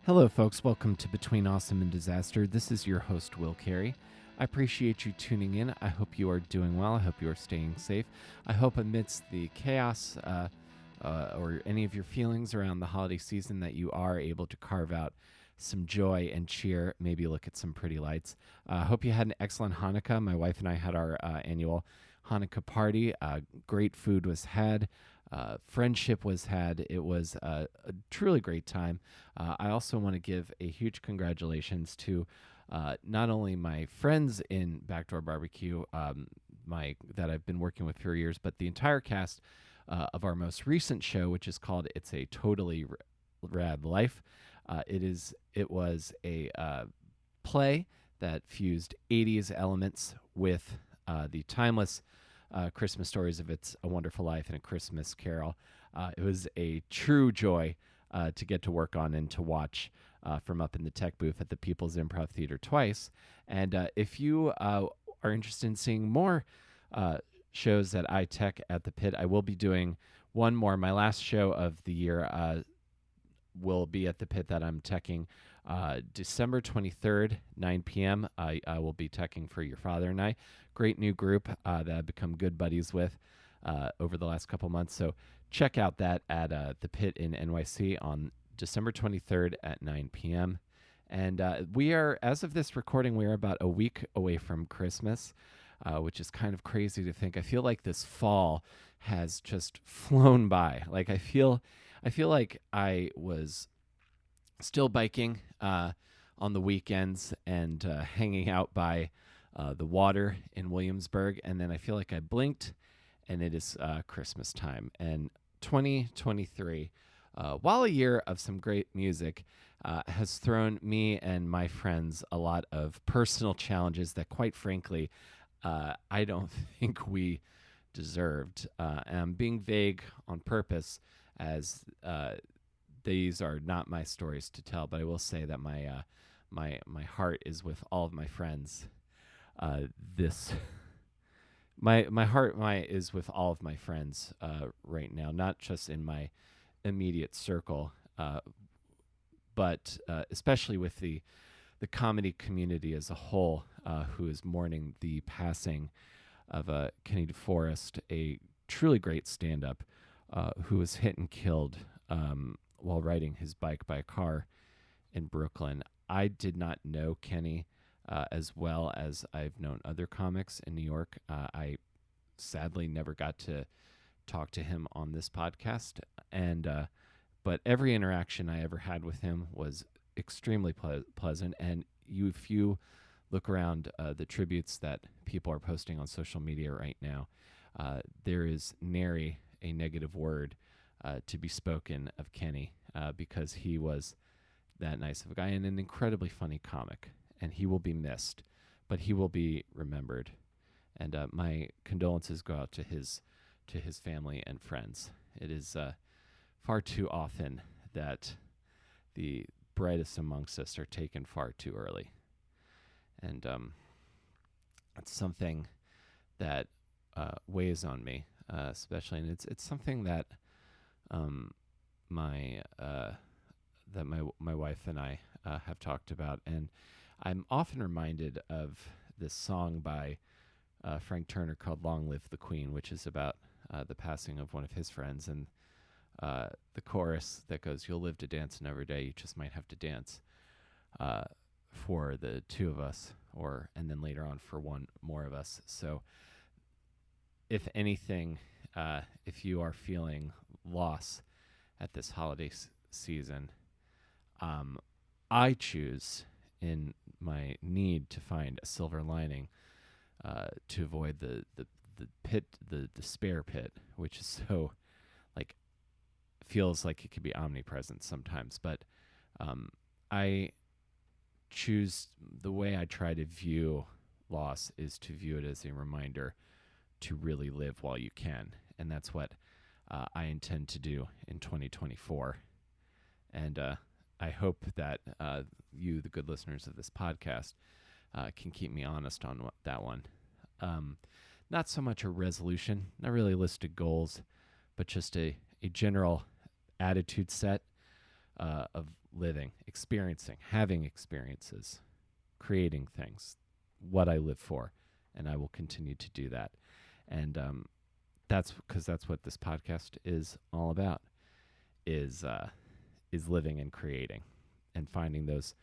Hello, folks. Welcome to Between Awesome and Disaster. This is your host, Will Carey. I appreciate you tuning in. I hope you are doing well. I hope you are staying safe. I hope amidst the chaos or any of your feelings around the holiday season that you are able to carve out some joy and cheer, maybe look at some pretty lights. I hope you had an excellent Hanukkah. My wife and I had our annual Hanukkah party. Great food was had. Friendship was had. It was a truly great time. I also want to give a huge congratulations to not only my friends in Backdoor Barbecue, that I've been working with for years, but the entire cast of our most recent show, which is called "It's a Totally Rad Life." It was a play that fused 80s elements with the timeless Christmas stories of It's a Wonderful Life and A Christmas Carol. It was a true joy to get to work on and to watch from up in the tech booth at the People's Improv Theater twice. And if you are interested in seeing more shows that I tech at the Pit, I will be doing one more. My last show of the year will be at the Pit that I'm teching December 23rd, 9 p.m. I will be teching for your father and I. Great new group that I've become good buddies with over the last couple months. So check out that at the Pit in NYC on December 23rd at 9 p.m. And we are, as of this recording, we are about a week away from Christmas, which is kind of crazy to think. I feel like this fall has just flown by. Like I feel like I was still biking on the weekends and hanging out by the water in Williamsburg, and then I feel like I blinked, and it is Christmas time. And 2023, while a year of some great music, has thrown me and my friends a lot of personal challenges that, quite frankly, I don't think we deserved. And I'm being vague on purpose, as these are not my stories to tell, but I will say that my heart is with all of my friends. My heart is with all of my friends right now, not just in my immediate circle, but especially with the comedy community as a whole, who is mourning the passing of Kenny DeForest, a truly great stand-up who was hit and killed while riding his bike by a car in Brooklyn. I did not know Kenny as well as I've known other comics in New York. I sadly never got to talk to him on this podcast, and but every interaction I ever had with him was extremely pleasant. And if you look around the tributes that people are posting on social media right now, there is nary a negative word to be spoken of Kenny, because he was that nice of a guy and an incredibly funny comic, and he will be missed, but he will be remembered. And my condolences go out to his family and friends. It is far too often that the brightest amongst us are taken far too early, and it's something that weighs on me, especially, and it's something that my wife and I have talked about, and I'm often reminded of this song by Frank Turner called "Long Live the Queen," which is about the passing of one of his friends, and the chorus that goes, "You'll live to dance another day, you just might have to dance for the two of us, and then later on for one more of us." So if anything, if you are feeling loss at this holiday season, I choose, in my need to find a silver lining, to avoid the pit, the despair pit, which is so, like, feels like it could be omnipresent sometimes. But I choose, the way I try to view loss is to view it as a reminder to really live while you can. And that's what I intend to do in 2024. And I hope that you, the good listeners of this podcast, can keep me honest on that one. Not so much a resolution, not really a list of goals, but just a general attitude set of living, experiencing, having experiences, creating things, what I live for, and I will continue to do that. And that's because that's what this podcast is all about, is living and creating and finding those.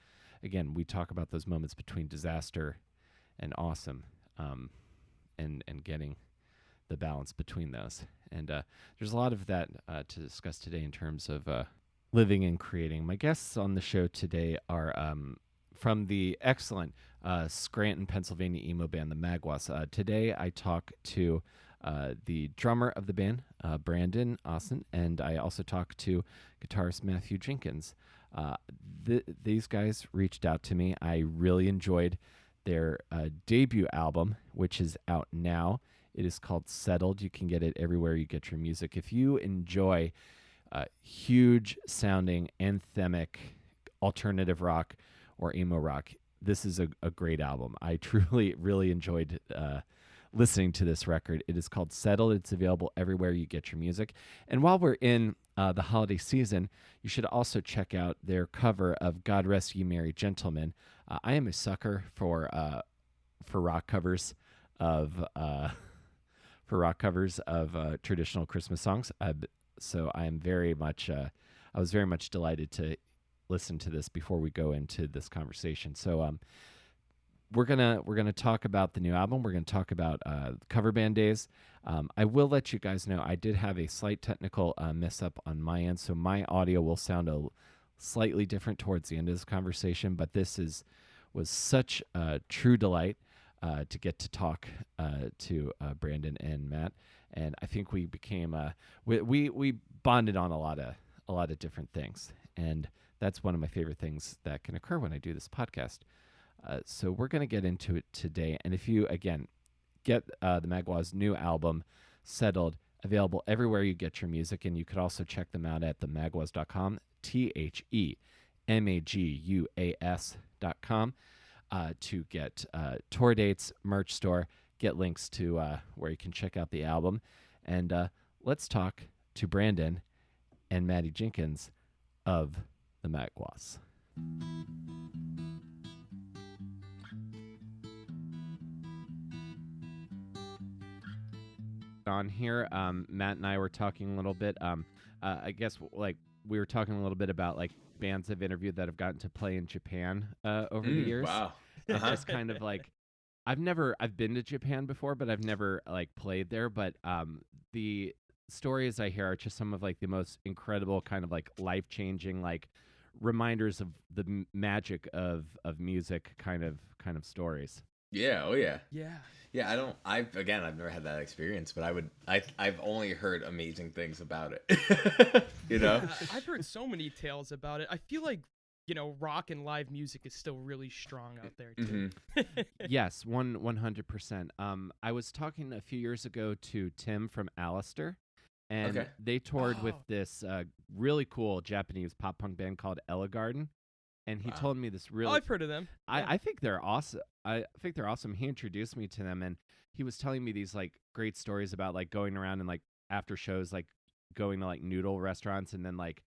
Again, we talk about those moments between disaster and awesome, and getting the balance between those. And there's a lot of that to discuss today in terms of living and creating. My guests on the show today are from the excellent Scranton, Pennsylvania emo band, the Maguas. Today I talk to the drummer of the band, Brandon Ossont, and I also talk to guitarist Matthew Jenkins. These guys reached out to me. I really enjoyed their debut album, which is out now. It is called Settled. You can get it everywhere you get your music. If you enjoy huge sounding, anthemic, alternative rock or emo rock, this is a great album. I truly, really enjoyed listening to this record. It is called Settled. It's available everywhere you get your music. And while we're in the holiday season, you should also check out their cover of God Rest Ye Merry Gentlemen. I am a sucker for rock covers of traditional Christmas songs. So I am very much I was very much delighted to listen to this before we go into this conversation. So we're gonna talk about the new album. We're gonna talk about cover band days. I will let you guys know I did have a slight technical mess up on my end, so my audio will sound a slightly different towards the end of this conversation. But this was such a true delight to get to talk to Brandon and Matt, and I think we became we bonded on a lot of different things, and that's one of my favorite things that can occur when I do this podcast. So we're going to get into it today. And if you, again, get the Maguas' new album, Settled, available everywhere you get your music. And you could also check them out at themaguas.com, THEMAGUAS.com, to get tour dates, merch store, get links to where you can check out the album. And let's talk to Brandon and Matty Jenkins of the Maguas. On here, Matt and I were talking a little bit. I guess like we were talking a little bit about like bands I've interviewed that have gotten to play in Japan over the years. Wow. Just kind of like I've been to Japan before, but I've never like played there. But the stories I hear are just some of like the most incredible kind of like life-changing like reminders of the magic of music kind of stories. Yeah. Oh yeah. Yeah. Yeah. I've never had that experience, but I've only heard amazing things about it. you know? Yeah, I've heard so many tales about it. I feel like, rock and live music is still really strong out there too. Mm-hmm. Yes, 100%. I was talking a few years ago to Tim from Alistair, and they toured with this really cool Japanese pop punk band called Ella Garden. And he told me this really. Oh, I've heard of them. I think they're awesome. I think they're awesome. He introduced me to them, and he was telling me these like great stories about like going around and like after shows, like going to like noodle restaurants, and then like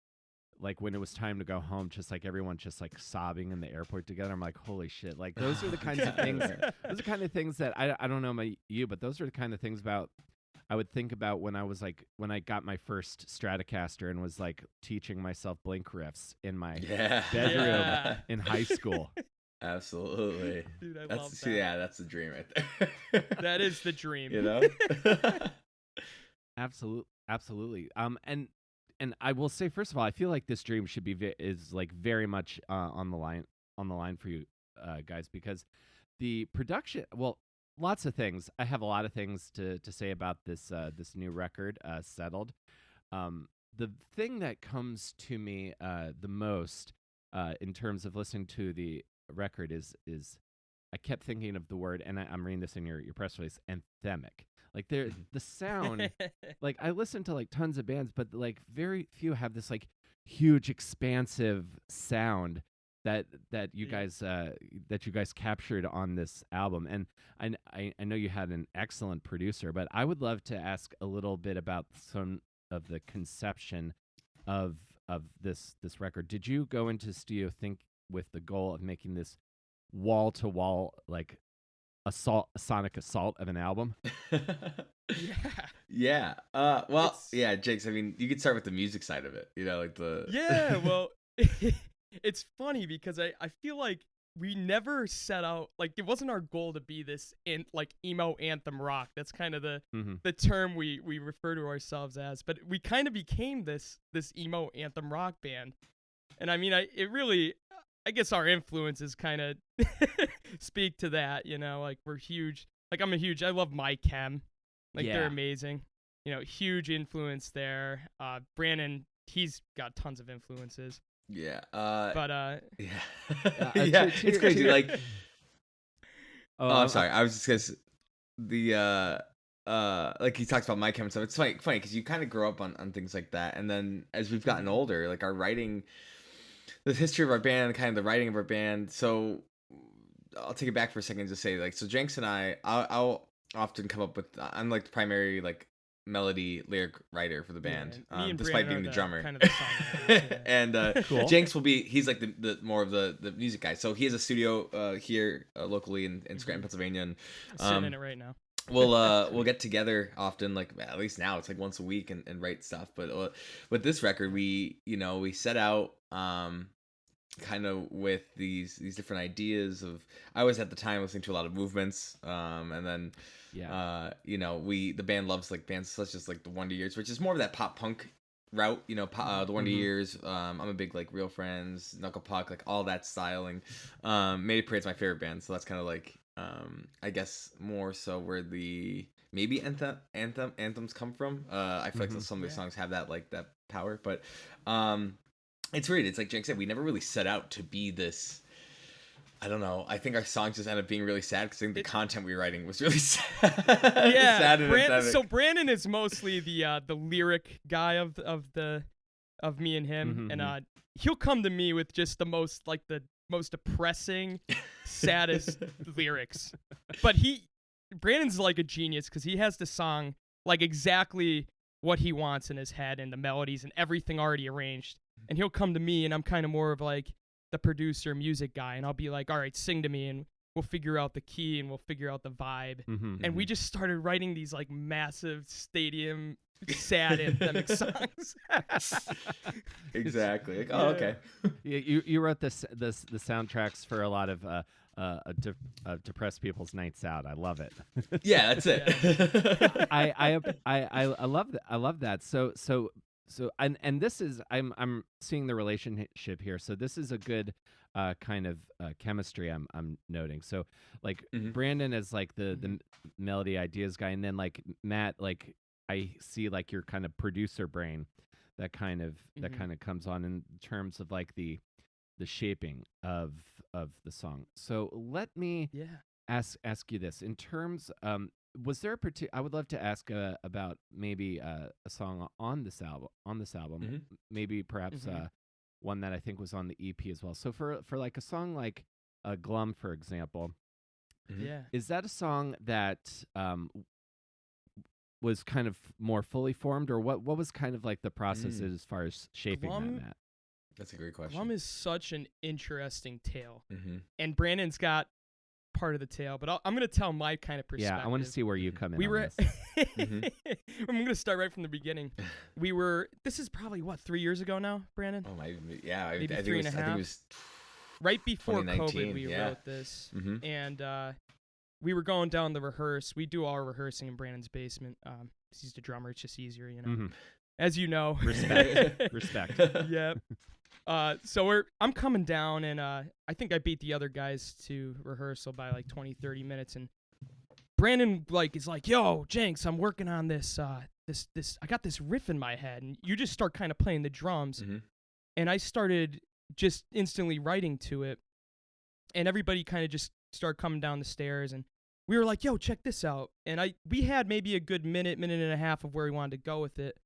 when it was time to go home, just like everyone just like sobbing in the airport together. I'm like, holy shit! Like those are the kinds of things. Those are the kind of things that I don't know about you, but those are the kind of things about. I would think about when I got my first Stratocaster and was like teaching myself Blink riffs in my bedroom in high school. Absolutely. Dude, I love that. Yeah, that's the dream right there. That is the dream. You know? Absolutely. And I will say, first of all, I feel like this dream should be is like very much on the line for you guys, because the production, well, lots of things. I have a lot of things to say about this new record, Settled. The thing that comes to me the most in terms of listening to the record is I kept thinking of the word, and I'm reading this in your press release, anthemic. Like the sound, like I listen to like tons of bands, but like very few have this like huge expansive sound that you guys captured on this album. And I know you had an excellent producer, but I would love to ask a little bit about some of the conception of of this record. Did you go into studio think with the goal of making this wall to wall like a sonic assault of an album? Yeah. Yeah. Well, It's yeah, Jakes. I mean, you could start with the music side of it. You know, like the. Yeah, well, it's funny because I feel like we never set out, like, it wasn't our goal to be this like emo anthem rock. That's kind of the term we refer to ourselves as, but we kind of became this emo anthem rock band. And I mean, I guess our influences kind of speak to that, you know, like we're huge. Like I love My Chem. Like they're amazing. You know, huge influence there. Brandon, he's got tons of influences. Yeah. But Yeah. Yeah. It's crazy. Like. Oh, I'm sorry. I was just gonna like he talks about My Chem and stuff. It's funny because you kind of grow up on things like that, and then as we've gotten older, like our writing, the history of our band, kind of the writing of our band. So I'll take it back for a second to say, like, so Jenks and I'll often come up with, I'm like the primary like melody lyric writer for the band, despite being the drummer. Kind of the songwriters, yeah. And cool. Jenks he's like the more of the music guy. So he has a studio here locally in Scranton, Pennsylvania, and sitting in it right now. we'll get together often, like at least now it's like once a week and write stuff. But with this record, we set out kind of with these different ideas of, I was at the time listening to a lot of Movements, and then the band loves like bands such as like the Wonder Years, which is more of that pop punk route, you know, the Wonder Years. I'm a big like Real Friends, Knuckle Puck, like all that styling. Mayday Parade's my favorite band, so that's kind of like I guess more so where the maybe anthems come from. I feel like some of the songs have that like that power, but it's weird. It's like Jake said, we never really set out to be this. I don't know. I think our songs just ended up being really sad because I think the content we were writing was really sad. Yeah. Sad and so Brandon is mostly the lyric guy of me and him, and he'll come to me with just the most depressing, saddest lyrics. But Brandon's like a genius because he has the song like exactly what he wants in his head and the melodies and everything already arranged. And he'll come to me, and I'm kind of more of like the producer, music guy, and I'll be like, all right, sing to me, and we'll figure out the key and we'll figure out the vibe. And we just started writing these like massive stadium sad anthemic songs. Exactly. Like, oh, okay. Yeah, you wrote the soundtracks for a lot of depressed people's nights out. I love it. Yeah, that's it. Yeah. I love that. So and this is I'm seeing the relationship here. So this is a good kind of chemistry I'm noting. So like Brandon is like the melody ideas guy, and then like Matt, like I see like your kind of producer brain that kind of comes on in terms of like the shaping of the song. So let me ask you this in terms was there I would love to ask about maybe a song on this album, maybe perhaps one that I think was on the EP as well. So for like a song like Glum, for example, is that a song that was kind of more fully formed, or what was kind of like the process as far as shaping Glum, that? That's a great question. Glum is such an interesting tale, and Brandon's got part of the tale, but I'm going to tell my kind of perspective. Yeah, I want to see where you come in. I'm going to start right from the beginning. This is probably 3 years ago now, Brandon? Oh my, maybe 3.5. I think it was right before COVID. We wrote this, and we were going down the rehearse. We do all our rehearsing in Brandon's basement. He's the drummer. It's just easier, you know. As you know. Respect. Yep. So I'm coming down, and I think I beat the other guys to rehearsal by like 20-30 minutes, and Brandon is like, yo, Jenks, I'm working on this this I got this riff in my head, and you just start kind of playing the drums, and I started just instantly writing to it, and everybody kind of just started coming down the stairs, and we were like, yo, check this out, and we had maybe a good minute and a half of where we wanted to go with it,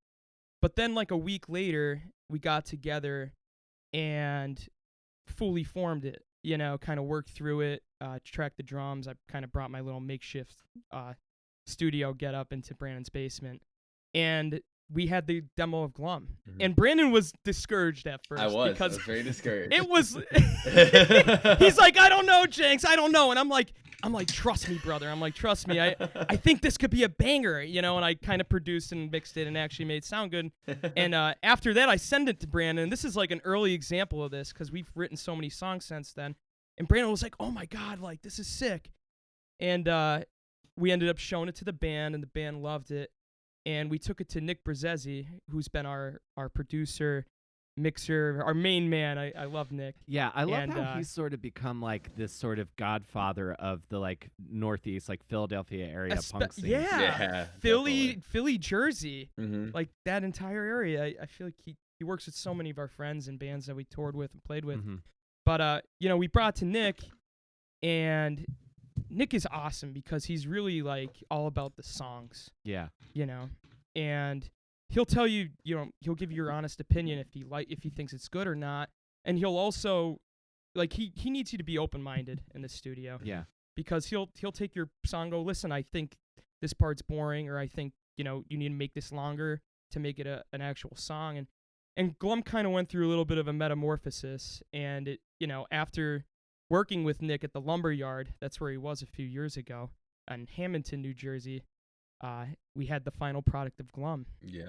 but then like a week later, we got together and fully formed it, you know, kind of worked through it, tracked the drums. I kind of brought my little makeshift studio get up into Brandon's basement. And we had the demo of Glum, Mhm. and Brandon was discouraged at first. I was because very discouraged. it was. He's like, I don't know, Jenks, I don't know, and I'm like, trust me, brother. I'm like, trust me. I think this could be a banger, you know. And I kind of produced and mixed it and actually made it sound good. And after that, I send it to Brandon. And this is like an early example of this because we've written so many songs since then. And Brandon was like, oh my God, like this is sick. And we ended up showing it to the band, and the band loved it. And we took it to Nick Bruzzese, who's been our producer, mixer, our main man. I love Nick. Yeah, I love And, how he's sort of become like this sort of godfather of the like Northeast, like Philadelphia area punk scene. Yeah, Philly, definitely. Philly, Jersey, Mhm. like that entire area. I feel like he works with so many of our friends and bands that we toured with and played with. Mhm. But you know, we brought to Nick, and Nick is awesome because he's really like all about the songs, Yeah. you know, and he'll tell you, you know, he'll give you your honest opinion if he thinks it's good or not, and he'll also like he needs you to be open-minded in the studio. Yeah. Because he'll take your song, go, listen, I think this part's boring, or I think, you know, you need to make this longer to make it an actual song. And Glum kind of went through a little bit of a metamorphosis, and it, you know, after working with Nick at the Lumberyard, that's where he was a few years ago, in Hamilton, New Jersey, we had the final product of Glum. Yeah.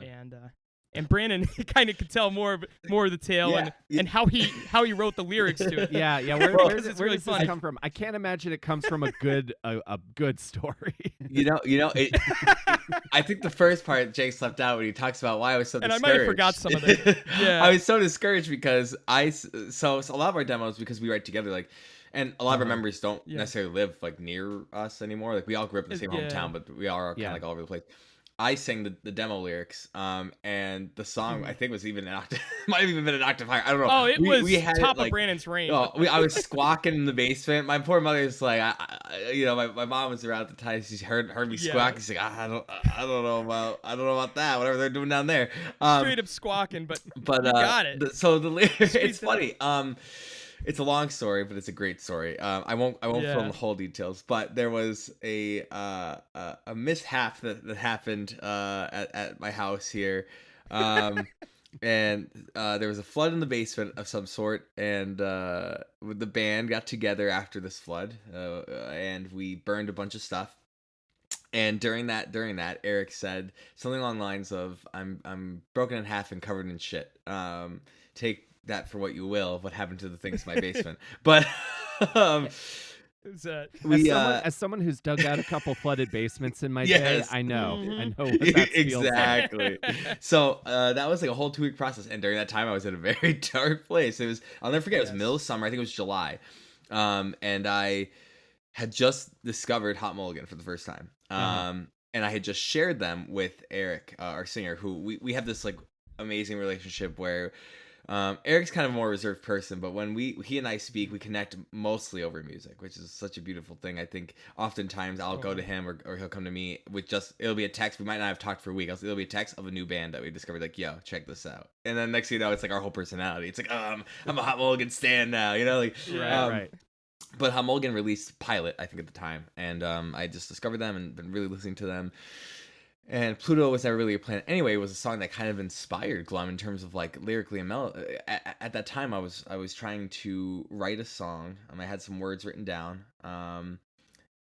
And Brandon kind of could tell more of the tale and how he wrote the lyrics to it. Yeah. Where does really this funny. come from? I can't imagine it comes from a good story. You know, it, I think the first part Jake slept out when he talks about why I was so And I discouraged. might have forgot some of that. Yeah. I was so discouraged because so a lot of our demos, because we write together, like, and a lot of our members don't necessarily live like near us anymore. Like we all grew up in the same hometown, but we are kind of like all over the place. I sang the demo lyrics, and the song I think was even might have even been an octave higher. I don't know. Oh, we had top it, like, of Brandon's range. I was squawking in the basement. My poor mother's like, you know, my mom was around at the time. She heard me squawk. She's like, I don't know about that. Whatever they're doing down there. Straight up squawking, but you got it. So the lyrics, it's funny. It's a long story, but it's a great story. I won't fill in the whole details, but there was a mishap that happened at my house here, and there was a flood in the basement of some sort, and the band got together after this flood, and we burned a bunch of stuff. And during that, Eric said something along the lines of, "I'm broken in half and covered in shit. Take that for what you will of what happened to the things in my basement." But as someone who's dug out a couple flooded basements in my day, I know what that feels exactly. So that was like a whole 2-week process, and during that time I was in a very dark place. I'll never forget, it was middle of summer, I think it was July, and I had just discovered Hot Mulligan for the first time, and I had just shared them with Eric, our singer, who we have this like amazing relationship where Eric's kind of a more reserved person, but when he and I speak, we connect mostly over music, which is such a beautiful thing. I think oftentimes I'll go to him or he'll come to me with it'll be a text. We might not have talked for a week. It'll be a text of a new band that we discovered, like, yo, check this out. And then next thing you know, it's like our whole personality. It's like, I'm a Hot Mulligan stan now, you know? Like, right. But Hot Mulligan released Pilot, I think, at the time, and I just discovered them and been really listening to them. And Pluto was never really a plan. Anyway, it was a song that kind of inspired Glum in terms of like lyrically and melody. At that time, I was trying to write a song. I had some words written down, and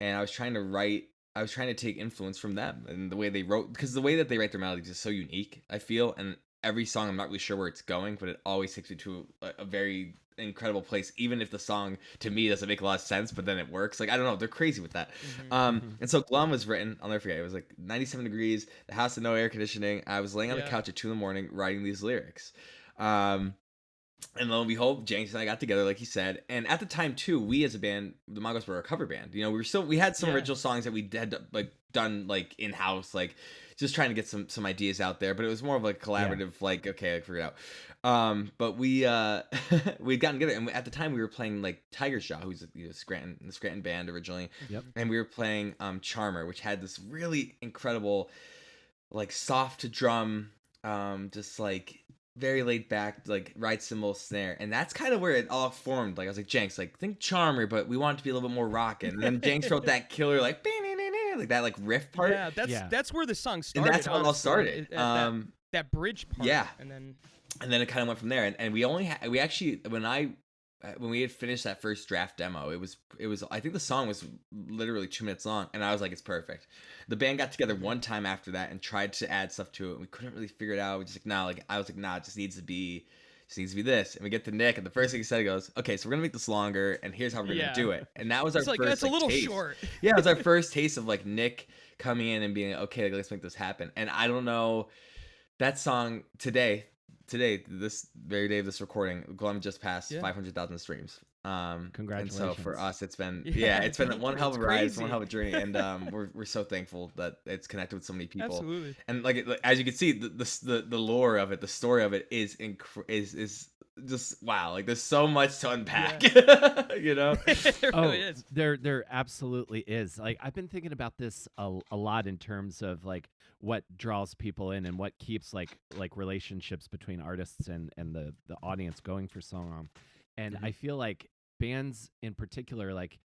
I was trying to take influence from them and the way they wrote, because the way that they write their melodies is so unique, I feel. And every song, I'm not really sure where it's going, but it always takes me to a very incredible place, even if the song to me doesn't make a lot of sense, but then it works. Like, I don't know, they're crazy with that. And so Glum was written, I'll never forget, it was like 97 degrees, the house had no air conditioning. I was laying on the couch at 2 a.m. writing these lyrics, and lo and behold, Jenkins and I got together, like he said. And at the time too, we as a band, the Maguas, were a cover band. You know, we had some original songs that we had like done like in house, like just trying to get some ideas out there. But it was more of like collaborative, like, okay, I figured it out. But we'd gotten together, and at the time we were playing like Tiger's Jaw, who's the Scranton band originally, and we were playing Charmer, which had this really incredible, like, soft drum, just like very laid back, like ride cymbal snare, and that's kind of where it all formed. Like, I was like, Jenks, like, think Charmer, but we want it to be a little bit more rockin'. And then Jenks wrote that killer like that like riff part. That's where the song started. And that's how it all started. that bridge part. Yeah. And then it kind of went from there. And we actually, when we had finished that first draft demo, it was I think the song was literally 2 minutes long, and I was like, it's perfect. The band got together one time after that and tried to add stuff to it, and we couldn't really figure it out. We just like, nah, like I was like, nah, it just needs to be this. And we get to Nick, and the first thing he said, he goes, okay, so we're gonna make this longer, and here's how we're gonna do it. And that was our it's like, first that's a little taste. short. Yeah, it was our first taste of like Nick coming in and being like, okay, like, let's make this happen. And I don't know, that song today, this very day of this recording, Glum just passed 500,000 streams. Congratulations. And so for us, it's been it's been one hell of a ride, it's one hell of a journey, and we're so thankful that it's connected with so many people. Absolutely. And like as you can see, the lore of it, the story of it is just wow. Like there's so much to unpack. You know, It really is. There absolutely is. Like I've been thinking about this a lot in terms of like what draws people in and what keeps like relationships between artists and the audience going for so long. And I feel like bands in particular, like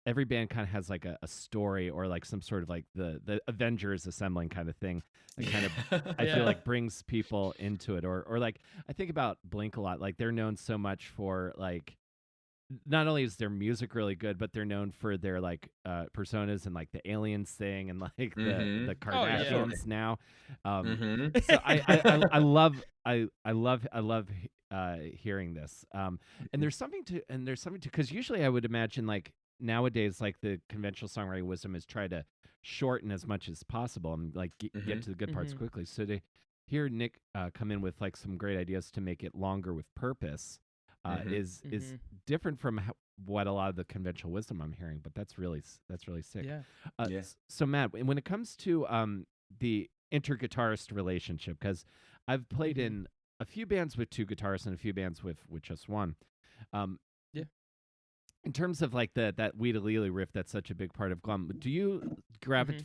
every band kind of has like a story or like some sort of like the Avengers assembling kind of thing that kind of I feel like brings people into it. Or like I think about Blink a lot. Like they're known so much for like, not only is their music really good, but they're known for their like personas and like the aliens thing and like the Kardashians now. So I love hearing this. And there's something to because usually I would imagine like nowadays like the conventional songwriting wisdom is try to shorten as much as possible and like get to the good parts quickly. So to hear Nick come in with like some great ideas to make it longer with purpose. Is different from what a lot of the conventional wisdom I'm hearing, but that's really sick. Yeah. So Matt, when it comes to the inter-guitarist relationship, because I've played in a few bands with 2 guitarists and a few bands with just one. In terms of like that Weedalili riff, that's such a big part of Glum. Do you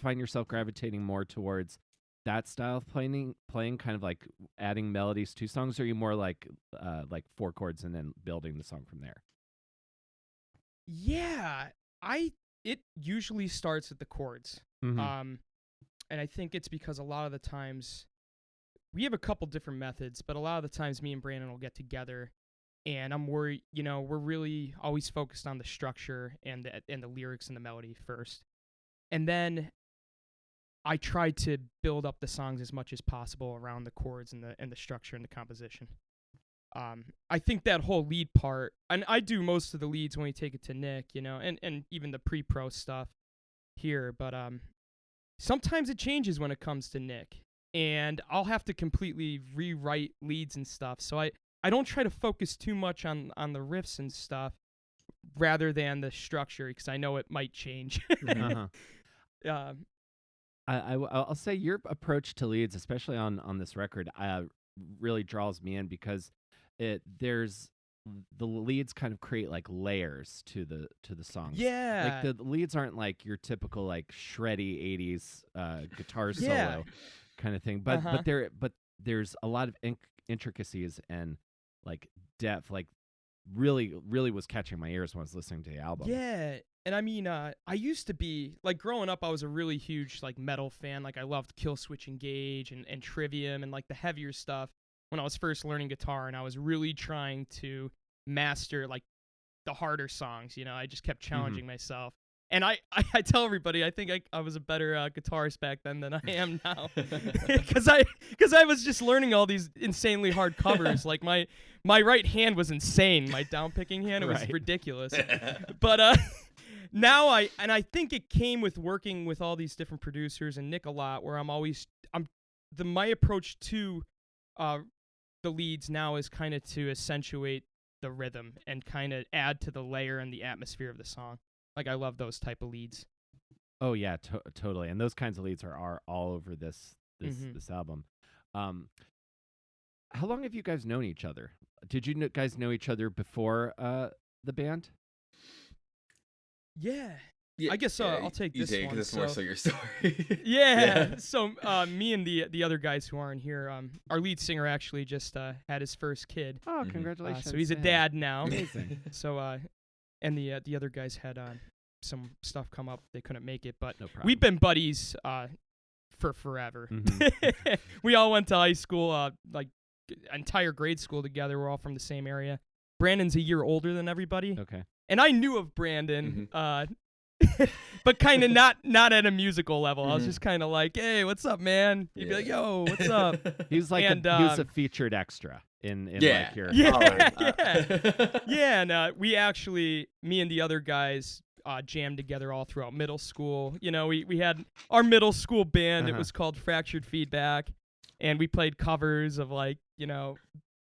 find yourself gravitating more towards that style of playing kind of like adding melodies to songs, or are you more like 4 chords and then building the song from there? Yeah, it usually starts at the chords. And I think it's because a lot of the times we have a couple different methods, but a lot of the times me and Brandon will get together and I'm worried, we're really always focused on the structure and the lyrics and the melody first. And then I try to build up the songs as much as possible around the chords and the structure and the composition. I think that whole lead part, and I do most of the leads when we take it to Nick, and even the pre-pro stuff here, but sometimes it changes when it comes to Nick, and I'll have to completely rewrite leads and stuff. So I don't try to focus too much on the riffs and stuff rather than the structure, because I know it might change. I'll say your approach to leads, especially on this record, really draws me in because there's the leads kind of create like layers to the songs. Yeah, like the leads aren't like your typical like shreddy 80s guitar solo kind of thing, but there's a lot of intricacies and like depth. Like really was catching my ears when I was listening to the album. Yeah. And I mean, I used to be, like, growing up, I was a really huge, like, metal fan. Like, I loved Killswitch Engage and Trivium and, like, the heavier stuff when I was first learning guitar. And I was really trying to master, like, the harder songs, I just kept challenging myself. And I tell everybody, I think I was a better guitarist back then than I am now. Because I was just learning all these insanely hard covers. Like, my right hand was insane. My down-picking hand, it was ridiculous. But now I think it came with working with all these different producers and Nick a lot, where my approach to the leads now is kind of to accentuate the rhythm and kind of add to the layer and the atmosphere of the song. Like, I love those type of leads. Oh yeah, totally. And those kinds of leads are all over this album. How long have you guys known each other? Did you guys know each other before the band? Yeah. I guess I'll take this one. This more so your story. Yeah. So me and the other guys who aren't here, our lead singer actually just had his first kid. Oh, congratulations! So he's a dad now. Amazing. So and the other guys had some stuff come up, they couldn't make it, but no problem. We've been buddies for forever. Mhm. We all went to high school, like entire grade school together. We're all from the same area. Brandon's a year older than everybody, Okay. and I knew of Brandon, but kind of not at a musical level. I was just kind of like, "Hey, what's up, man?" He'd be like, "Yo, what's up?" He's like And, he was a featured extra in like your yeah. And we actually, me and the other guys, jammed together all throughout middle school. You know, we had our middle school band. It was called Fractured Feedback, and we played covers of like, you know,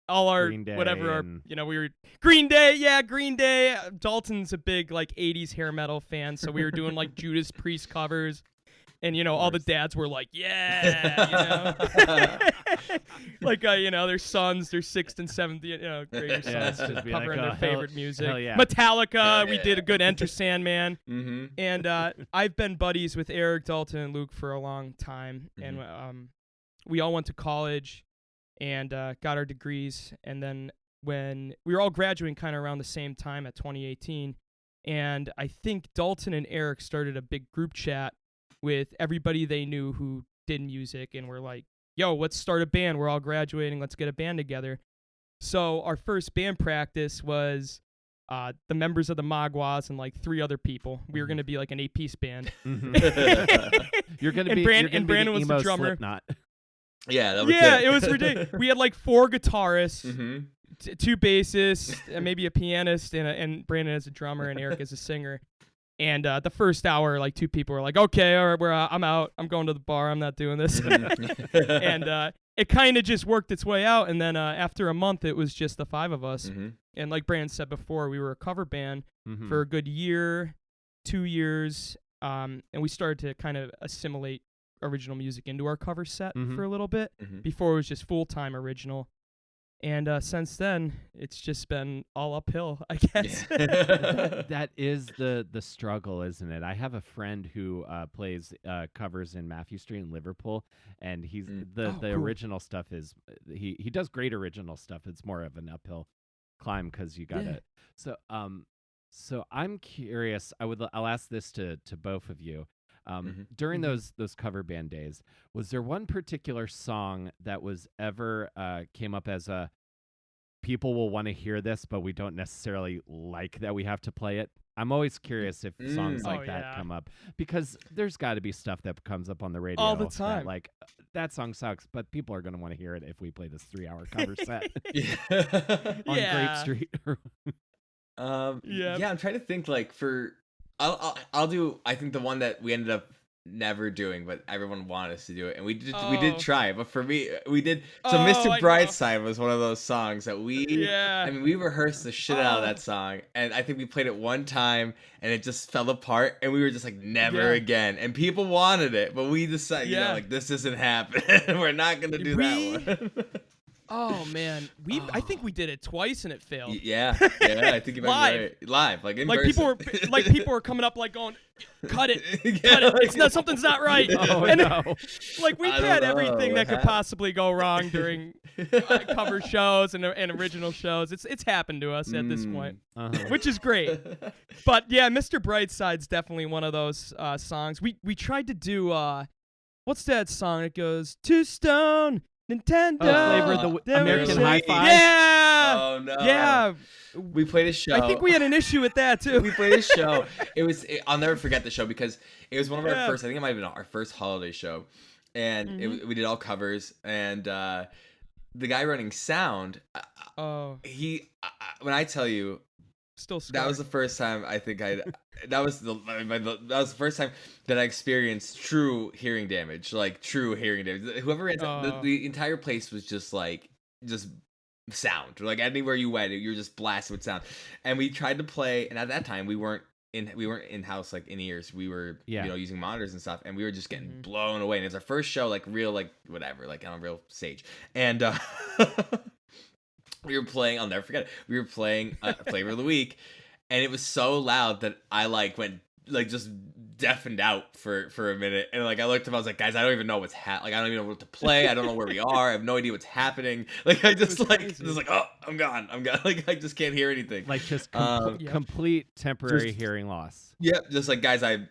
all our Green Day whatever our, and- you know, we were Green Day. Green Day. Dalton's a big like 80s hair metal fan, so we were doing like Judas Priest covers. And, you know, all the dads were like, yeah, you know. Like, you know, their sons, their 6th and 7th, you know, grader sons just be covering like, their oh, favorite music. hell yeah. Metallica, we did a good Enter Sandman. Mm-hmm. And I've been buddies with Eric, Dalton, and Luke for a long time. And we all went to college and got our degrees. And then when we were all graduating kind of around the same time at 2018, and I think Dalton and Eric started a big group chat with everybody they knew who did music, and we're like, yo, let's start a band. We're all graduating. Let's get a band together. So our first band practice was the members of the Maguas and like 3 other people. We were going to be like an 8-piece band. You're going to And be Brandon was the emo drummer. Slipknot. Yeah, that was It was ridiculous. We had like 4 guitarists, Mm-hmm. 2 bassists, and maybe a pianist, and Brandon as a drummer and Eric as a singer. And the first hour, like 2 people were like, okay, all right, I'm out. I'm going to the bar. I'm not doing this. And it kind of just worked its way out. And then after a month, it was just the 5 of us. Mm-hmm. And like Brandon said before, we were a cover band Mhm. for a good year, 2 years. And we started to kind of assimilate original music into our cover set for a little bit. Mm-hmm. Before it was just full-time original. And since then, it's just been all uphill, I guess. That is the struggle, isn't it? I have a friend who plays covers in Matthew Street in Liverpool, and he's the cool. original stuff is he does great original stuff. It's more of an uphill climb because you got to. So I'm curious. I'll ask this to both of you. During those cover band days, was there one particular song that was ever came up as a people will want to hear this, but we don't necessarily like that we have to play it? I'm always curious if songs like that come up, because there's got to be stuff that comes up on the radio all the time. that, like, that song sucks, but people are going to want to hear it if we play this 3-hour cover set on Grape Street. Yeah, I'm trying to think, like, for I'll do, I think the one that we ended up never doing, but everyone wanted us to do it, and we did try, but for me, we did. So Mr. Brightside was one of those songs that I mean, we rehearsed the shit out of that song, and I think we played it one time and it just fell apart, and we were just like, never again. And people wanted it, but we decided, you know, like, this isn't happening. We're not gonna do that one. Oh man, I think we did it twice and it failed. Yeah, I think you might be right. Live, like in person. People were coming up like going, cut it. It's not, something's not right. And no. Like, we've had everything that could possibly go wrong during cover shows and original shows. It's happened to us at this point, which is great. But yeah, Mr. Brightside's definitely one of those songs. We tried to do what's that song? It goes, Two Stone Nintendo flavor of the American Hi-Fi. Yeah. Oh no. Yeah. We played a show. I think we had an issue with that too. We played a show. I'll never forget the show because it was one of our first. I think it might have been our first holiday show, and we did all covers. And the guy running sound, when I tell you, still that scarred. was the first time I think that was the first time that I experienced true hearing damage, like true hearing damage. Whoever the entire place was just sound. Like, anywhere you went, you were just blasted with sound. And we tried to play, and at that time we weren't in house, like, in ears. We were using monitors and stuff, and we were just getting blown away. And it was our first show, like, real, like, whatever, like, on a real stage. And we were playing, I'll never forget it. We were playing Flavor of the Week, and it was so loud that I, like, went, like, just deafened out for a minute, and like I looked up, I was like, guys, I don't even know what's like I don't even know what to play. I don't know where we are. I have no idea what's happening. Like I just oh, I'm gone. Like I just can't hear anything. Like just Yep. complete temporary hearing loss. Yep, just like guys, I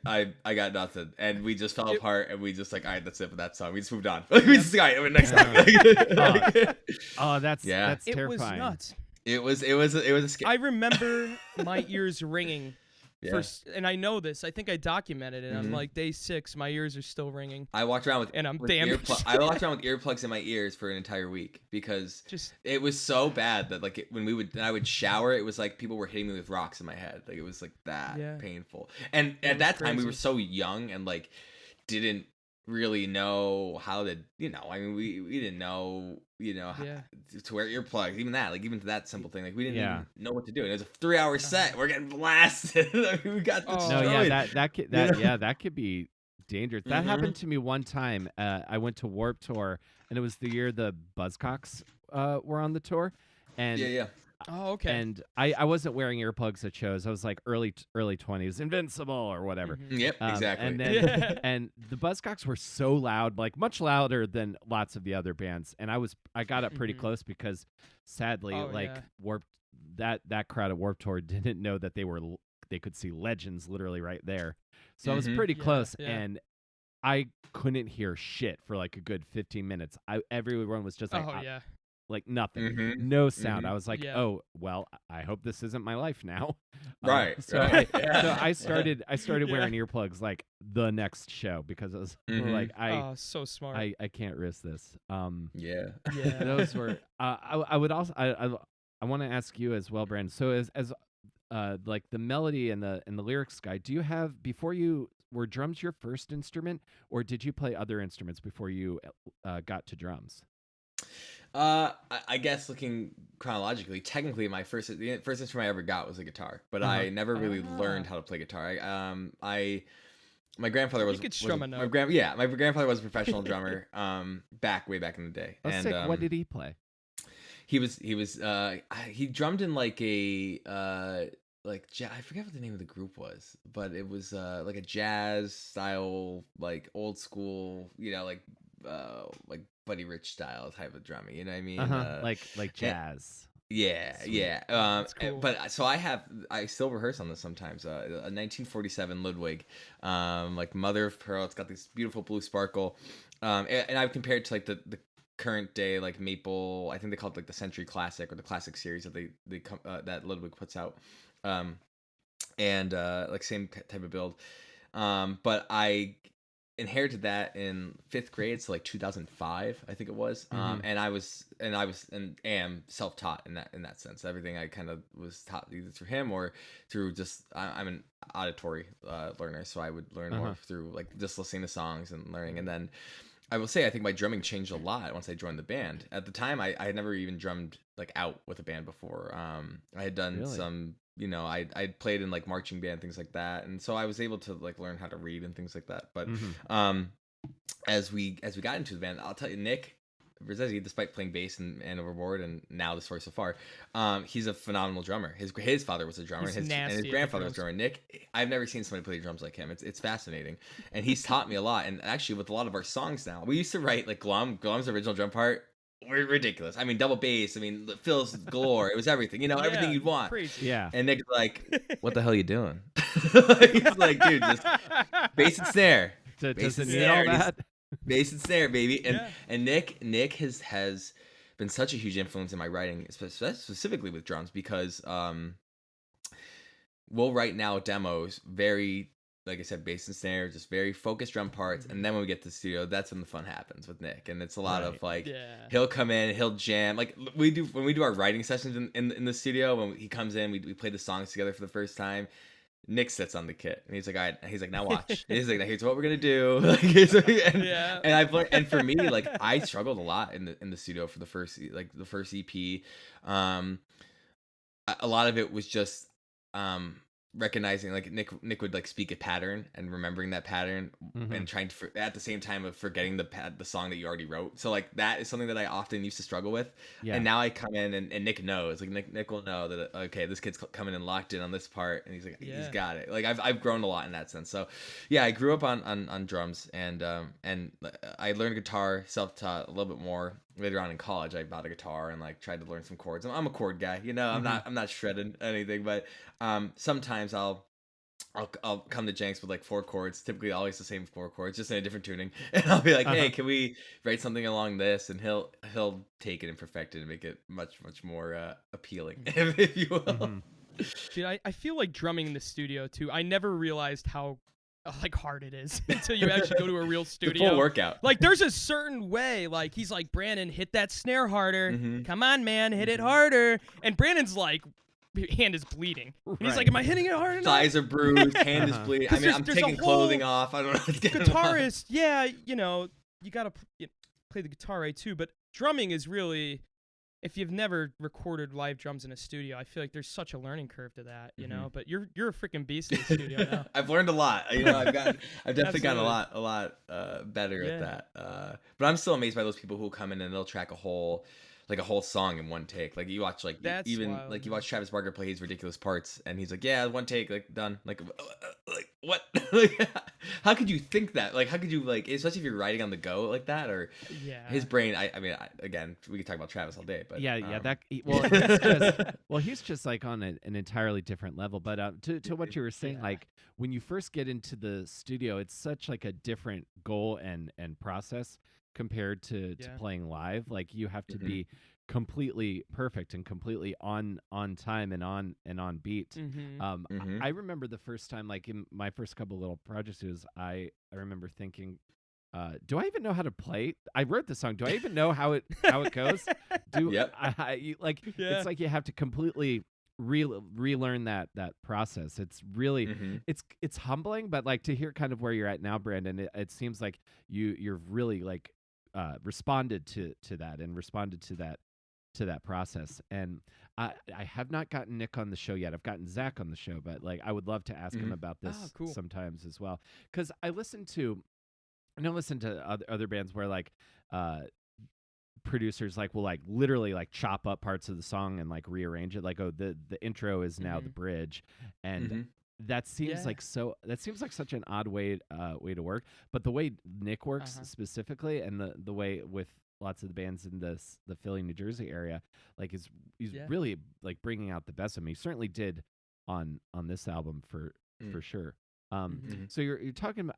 got nothing, and we just fell apart, and we just like, all right, that's it for that song. We just moved on. Like we just, all right, next time. Oh, that's It terrifying. was nuts. It was a scary. I remember my ears ringing. Yeah. And I know this. I think I documented it. I'm like, day 6, my ears are still ringing. I walked around with and I'm with damaged. I walked around with earplugs in my ears for an entire week because it was so bad that like when I would shower, it was like people were hitting me with rocks in my head. Like it was like that painful. And at that time we were so young and like didn't really know how to, I mean, we didn't know, how to wear earplugs, even that simple thing. Like we didn't even know what to do. And it was a 3-hour set. We're getting blasted. I mean, we got destroyed. That could be dangerous. That happened to me one time. I went to Warped Tour, and it was the year the Buzzcocks were on the tour, and Oh, okay. And I wasn't wearing earplugs at shows. I was like early 20s, Invincible or whatever. Yep, exactly. And then and the Buzzcocks were so loud, like much louder than lots of the other bands. And I got up pretty close because sadly, Warped that crowd at Warped Tour didn't know that they could see legends literally right there. So I was pretty close, and I couldn't hear shit for like a good 15 minutes. Everyone was just like, like nothing, no sound. I was like, oh well, I hope this isn't my life now. Right. So I started wearing earplugs like the next show because I was like, so smart. I can't risk this. Those were. I would also I want to ask you as well, Brandon. So as like the melody and the lyrics guy, do you have were drums your first instrument, or did you play other instruments before you got to drums? I guess looking chronologically, technically, the first instrument I ever got was a guitar, but I never really learned how to play guitar. My grandfather was. You could strum a note. My grandfather was a professional drummer. Way back in the day. What did he play? He drummed in like a I forget what the name of the group was, but it was like a jazz style, like old school, like Buddy Rich style type of drumming, you know what I mean? Like jazz. Yeah. Cool. But so I still rehearse on this sometimes. A 1947 Ludwig, like mother of pearl. It's got this beautiful blue sparkle, and I've compared to like the current day like maple. I think they call it like the Century Classic or the Classic series that that Ludwig puts out, and like same type of build. But I inherited that in 5th grade, so like 2005 I think it was. And I am self-taught in that sense. Everything I kind of was taught either through him or through just I'm an auditory learner, so I would learn more through like just listening to songs and learning. And then I will say I think my drumming changed a lot once I joined the band. At the time I had never even drummed like out with a band before. I had done some, I played in like marching band, things like that, and so I was able to like learn how to read and things like that. But as we got into the band, I'll tell you, Nick Bruzzese, despite playing bass and Overboard and now the story so far, he's a phenomenal drummer. His father was a drummer, and his grandfather was a drummer. Nick, I've never seen somebody play drums like him. It's fascinating, and he's taught me a lot. And actually, with a lot of our songs now, we used to write like Glum's original drum part. Ridiculous. I mean, double bass. I mean, fills galore. It was everything. Everything you'd want. Crazy. Yeah. And Nick's like, "What the hell are you doing?" He's like, "Dude, just bass and snare. Does it need all that? Bass and snare, baby." And Nick has been such a huge influence in my writing, specifically with drums, because we'll write now demos very, like I said, bass and snare, just very focused drum parts. And then when we get to the studio, that's when the fun happens with Nick. And it's a lot of like, he'll come in, he'll jam. Like when we do our writing sessions in the studio, when he comes in, we play the songs together for the first time. Nick sits on the kit and he's like, all right, he's like, now watch. He's like, here's what we're gonna do. And I've learned, and for me, like I struggled a lot in the studio for the first EP. A lot of it was just recognizing like Nick would like speak a pattern and remembering that pattern and trying to at the same time of forgetting the song that you already wrote. So like that is something that I often used to struggle with. Yeah. And now I come in and Nick knows, like Nick will know that okay, this kid's coming in locked in on this part, and he's like he's got it. Like I've grown a lot in that sense. So yeah, I grew up on drums and I learned guitar self-taught a little bit more. Later on in college, I bought a guitar and like tried to learn some chords. I'm a chord guy, you know. I'm not shredded anything, but sometimes I'll come to Jenks with like 4 chords, typically always the same 4 chords, just in a different tuning, and I'll be like, hey, can we write something along this? And he'll take it and perfect it and make it much more appealing, if you will. Dude, I feel like drumming in the studio too. I never realized how like hard it is until you actually go to a real studio. The full workout. Like there's a certain way, like he's like, Brandon, hit that snare harder. Come on, man, hit it harder. And Brandon's like, hand is bleeding. And he's like, am I hitting it hard enough? Thighs are bruised, hand is bleeding. I mean, I'm taking clothing off. I don't know what's going on. Guitarist, yeah, you know, you gotta play the guitar right too. But drumming is really, if you've never recorded live drums in a studio, I feel like there's such a learning curve to that, you know. But you're a freaking beast in the studio now. I've learned a lot. You know, I've definitely gotten a lot better at that. But I'm still amazed by those people who come in and they'll track a whole song in one take. Like you watch wild, like you watch Travis Barker play his ridiculous parts and he's like, yeah, one take, like done. Like what? Like, how could you think that? Like how could you, like, especially if you're writing on the go like that? Or his brain, I mean again, we could talk about Travis all day, but he's just like on an entirely different level. But to what you were saying, like when you first get into the studio, it's such like a different goal and process compared to playing live. Like you have to be completely perfect and completely on time and on beat. I remember the first time, like in my first couple little projects, I remember thinking, do I even know how to play? I wrote the song. Do I even know how it goes? It's like you have to completely relearn that process. It's really it's humbling, but like to hear kind of where you're at now, Brandon, it seems like you're really like responded to that and responded to that process. And I have not gotten Nick on the show yet. I've gotten Zach on the show, but like I would love to ask him about this sometimes as well, because I listen to other bands where like producers like will like literally like chop up parts of the song and like rearrange it, like, oh, the intro is now the bridge, and that seems like such an odd way to work. But the way Nick works specifically, and the way with lots of the bands in the Philly, New Jersey area, like he's really like bringing out the best of me. He certainly did on this album for sure. So you're talking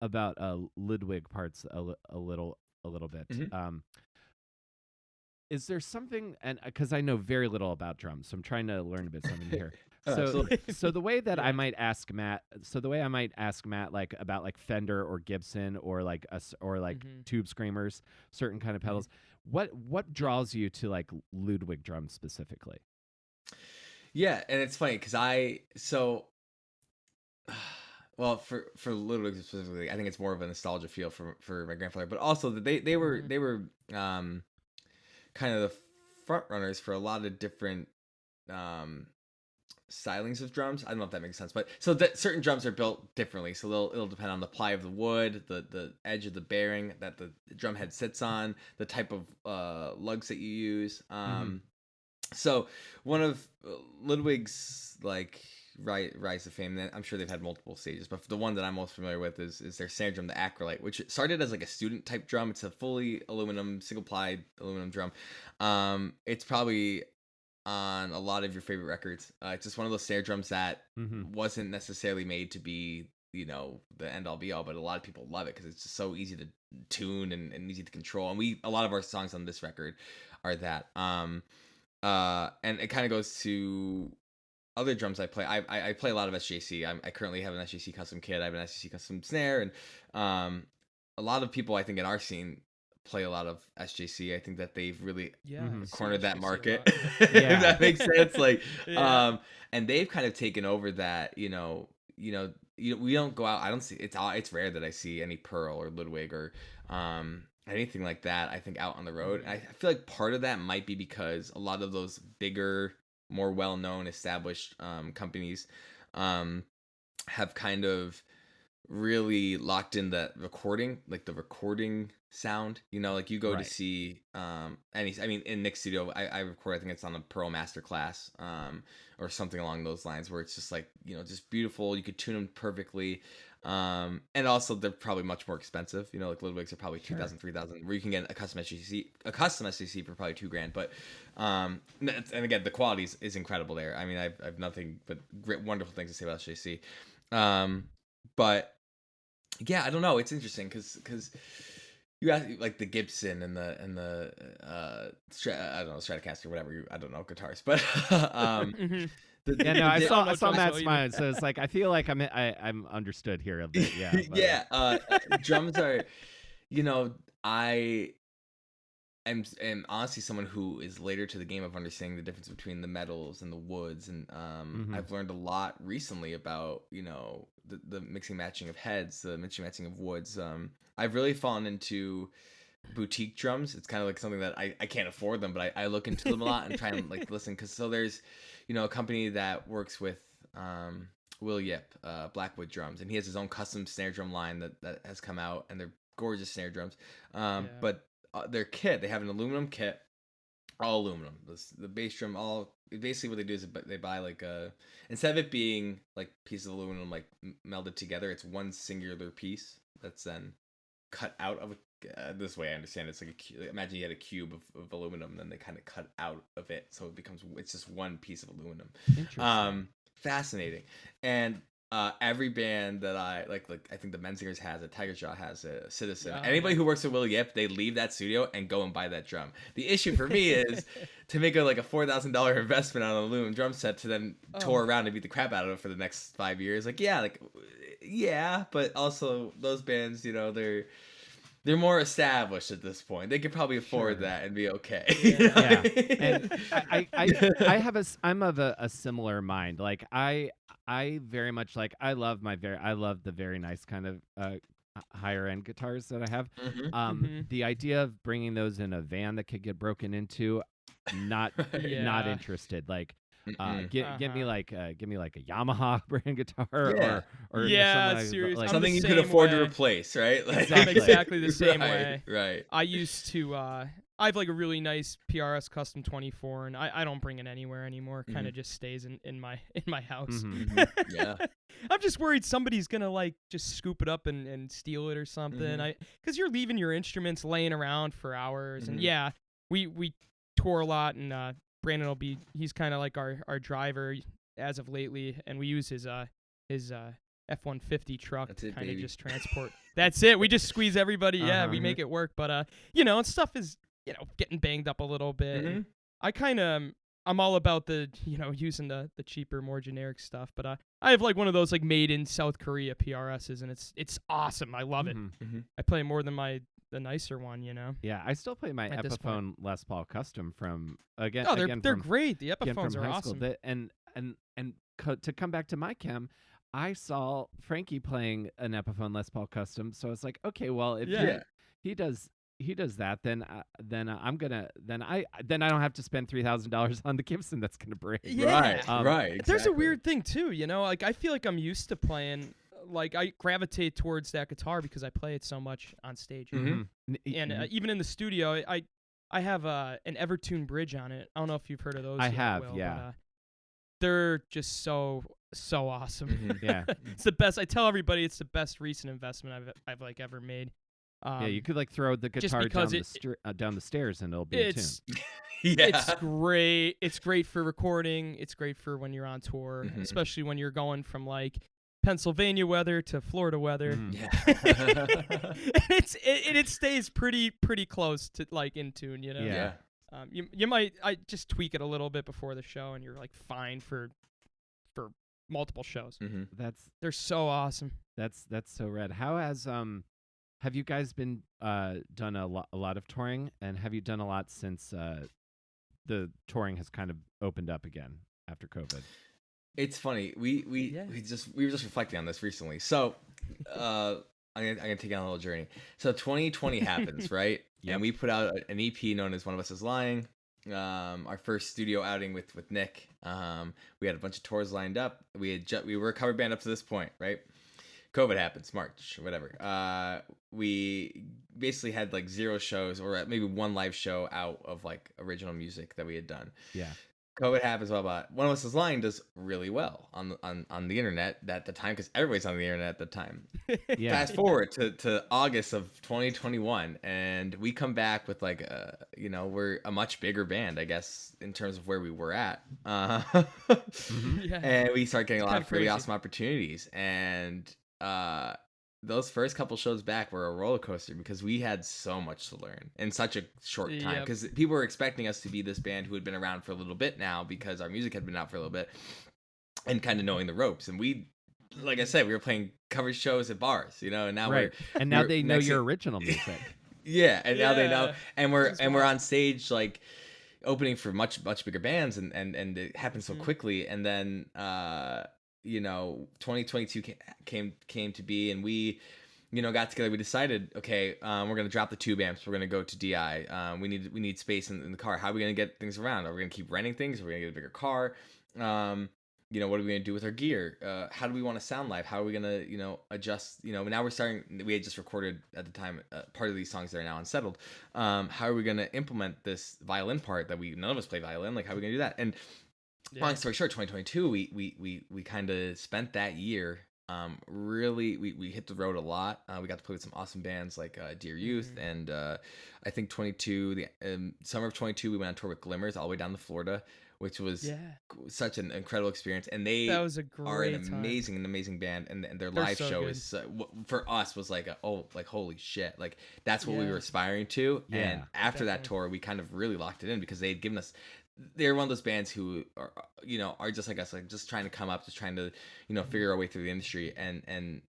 about Ludwig parts a little bit. Is there something, and because I know very little about drums, so I'm trying to learn a bit something here. So the way that I might ask Matt, like about like Fender or Gibson or like Tube Screamers, certain kind of pedals, what draws you to like Ludwig drums specifically? Yeah, and it's funny because well, for Ludwig specifically, I think it's more of a nostalgia feel for my grandfather, but also that they were kind of the front runners for a lot of different stylings of drums. I don't know if that makes sense, but so that certain drums are built differently. So it'll depend on the ply of the wood, the edge of the bearing that the drum head sits on, the type of lugs that you use. So one of Ludwig's like rise to fame, and I'm sure they've had multiple stages, but the one that I'm most familiar with is their snare drum, the Acrolite, which started as like a student type drum. It's a fully aluminum, single ply aluminum drum. It's probably on a lot of your favorite records. It's just one of those snare drums that wasn't necessarily made to be, you know, the end all be all, but a lot of people love it because it's just so easy to tune and easy to control. And a lot of our songs on this record are that. And it kind of goes to other drums I play. I play a lot of SJC. I currently have an SJC custom kit. I have an SJC custom snare, and a lot of people I think in our scene play a lot of SJC. I think that they've really cornered that market. If that makes sense. Like, and they've kind of taken over that. You know, we don't go out. I don't see it's rare that I see any Pearl or Ludwig or anything like that. I think out on the road, and I feel like part of that might be because a lot of those bigger more well-known, established companies have kind of really locked in the recording, like the recording sound. Like you go to Right. see in Nick's studio, I record, I think it's on a Pearl Masterclass, or something along those lines, where it's just like, just beautiful. You could tune them perfectly. And also they're probably much more expensive. Like Ludwig's are probably 2,000, 3,000, where you can get a custom SJC for probably $2,000. But and again, the quality is incredible there. I mean, I've nothing but great, wonderful things to say about SJC. But yeah, I don't know. It's interesting because you got like the Gibson and the I don't know, Stratocaster, whatever, I don't know, guitars, but Yeah, no, I saw much Matt also smiling, so it's like I feel like I'm understood here a bit. Yeah, but, yeah. Drums are, I am honestly someone who is later to the game of understanding the difference between the metals and the woods, and I've learned a lot recently about the mixing matching of heads, the mixing matching of woods. I've really fallen into boutique drums. It's kind of like something that I can't afford them, but I look into them a lot and try and like listen, because there's a company that works with Will Yip, Blackwood Drums, and he has his own custom snare drum line that has come out, and they're gorgeous snare drums. But their kit, they have an aluminum kit, all aluminum. The bass drum, all basically what they do is they buy like instead of it being like pieces of aluminum like melded together, it's one singular piece that's then cut out of this way I understand it's like imagine you had a cube of aluminum, and then they kind of cut out of it, so it's just one piece of aluminum. Interesting. Fascinating. And every band that I like I think the Menzingers has it, Tiger Jaw has a Citizen. Anybody who works with Will Yip, they leave that studio and go and buy that drum. The issue for me is to make a $4,000 investment on an aluminum drum set to then tour around and beat the crap out of it for the next 5 years. But also those bands, they're more established at this point. They could probably afford that and be okay. Yeah. And I'm of a similar mind. Like I very much like I love the very nice kind of higher end guitars that I have. The idea of bringing those in a van that could get broken into, not interested. Like give me like a Yamaha brand guitar or seriously, something you could afford to replace, right? I'm exactly the same way. Right. I used to I have like a really nice PRS Custom 24, and I don't bring it anywhere anymore. Kind of just stays in my house. Yeah. I'm just worried somebody's gonna like just scoop it up and steal it or something. Because you're leaving your instruments laying around for hours, and we tour a lot, and Brandon he's kind of like our driver as of lately, and we use his F-150 truck to kind of just transport. That's it. We just squeeze everybody. We make it work. But and stuff is getting banged up a little bit. I'm all about the using the cheaper, more generic stuff. But I have like one of those like made in South Korea PRSs, and it's awesome. I love it. I play more than the nicer one, Yeah, I still play my Epiphone Les Paul Custom from they're great. The Epiphones are awesome. To come back to my chem, I saw Frankie playing an Epiphone Les Paul Custom, so it's like, okay, well, if he does that, then I don't have to spend $3,000 on the Gibson that's gonna break. Right. Exactly. There's a weird thing too, like I feel like I'm used to playing. Like I gravitate towards that guitar because I play it so much on stage, and even in the studio, I have an Evertune bridge on it. I don't know if you've heard of those. I have, but, they're just so awesome. Yeah, it's the best. I tell everybody it's the best recent investment I've like ever made. You could like throw the guitar down the stairs and it'll be a tune. It's great. It's great for recording. It's great for when you're on tour, especially when you're going from like Pennsylvania weather to Florida weather. And it stays pretty close to like in tune, you might just tweak it a little bit before the show and you're like fine for multiple shows. They're so awesome. That's so rad. How has have you guys been done a lot of touring, and have you done a lot since the touring has kind of opened up again after COVID? It's funny. We were just reflecting on this recently. So, I'm gonna take you on a little journey. So 2020 happens, right? And we put out an EP known as One of Us Is Lying. our first studio outing with Nick. We had a bunch of tours lined up. We were a cover band up to this point, right? COVID happens, March, whatever. We basically had like 0 shows, or maybe 1 live show out of like original music that we had done. Yeah. COVID happens, blah blah. One of Us Is Lying does really well on the internet at the time, because everybody's on the internet at the time. Yeah. Fast forward to August of 2021, and we come back with like we're a much bigger band, I guess, in terms of where we were at. Yeah. And we start getting a lot kinda of really crazy. awesome opportunities, and those first couple shows back were a roller coaster, because we had so much to learn in such a short time, Yep. because people were expecting us to be this band who had been around for a little bit now, because our music had been out for a little bit and kind of knowing the ropes. And we, like I said, we were playing cover shows at bars, and now Right. And now we're they know next your thing- original music. yeah, and now they know, Yeah. and we're That's we're wild. on stage like opening for much bigger bands, and it happened so Mhm. quickly. And then 2022 came to be, and we got together. We decided, okay, we're gonna drop the 2 amps. We're gonna go to DI. We need space in the car. How are we gonna get things around? Are we gonna keep renting things? Are we gonna get a bigger car? What are we gonna do with our gear? How do we want to sound live? How are we gonna adjust? Now we're starting. We had just recorded at the time part of these songs that are now unsettled. How are we gonna implement this violin part that none of us play violin? Like, how are we gonna do that? And long story short, 2022, we kind of spent that year. Really, we hit the road a lot. We got to play with some awesome bands like Dear Youth, and I think the summer of 22, we went on tour with Glimmers all the way down to Florida, which was such an incredible experience. And they That was a are an great time. amazing band, and their They're live so show good. is for us was like holy shit, like that's what we Yeah. were aspiring to. Yeah, and after that definitely. tour, we kind of really locked it in, because they had given us. They're one of those bands who are just like us, like just trying to come up, just trying to figure our way through the industry, and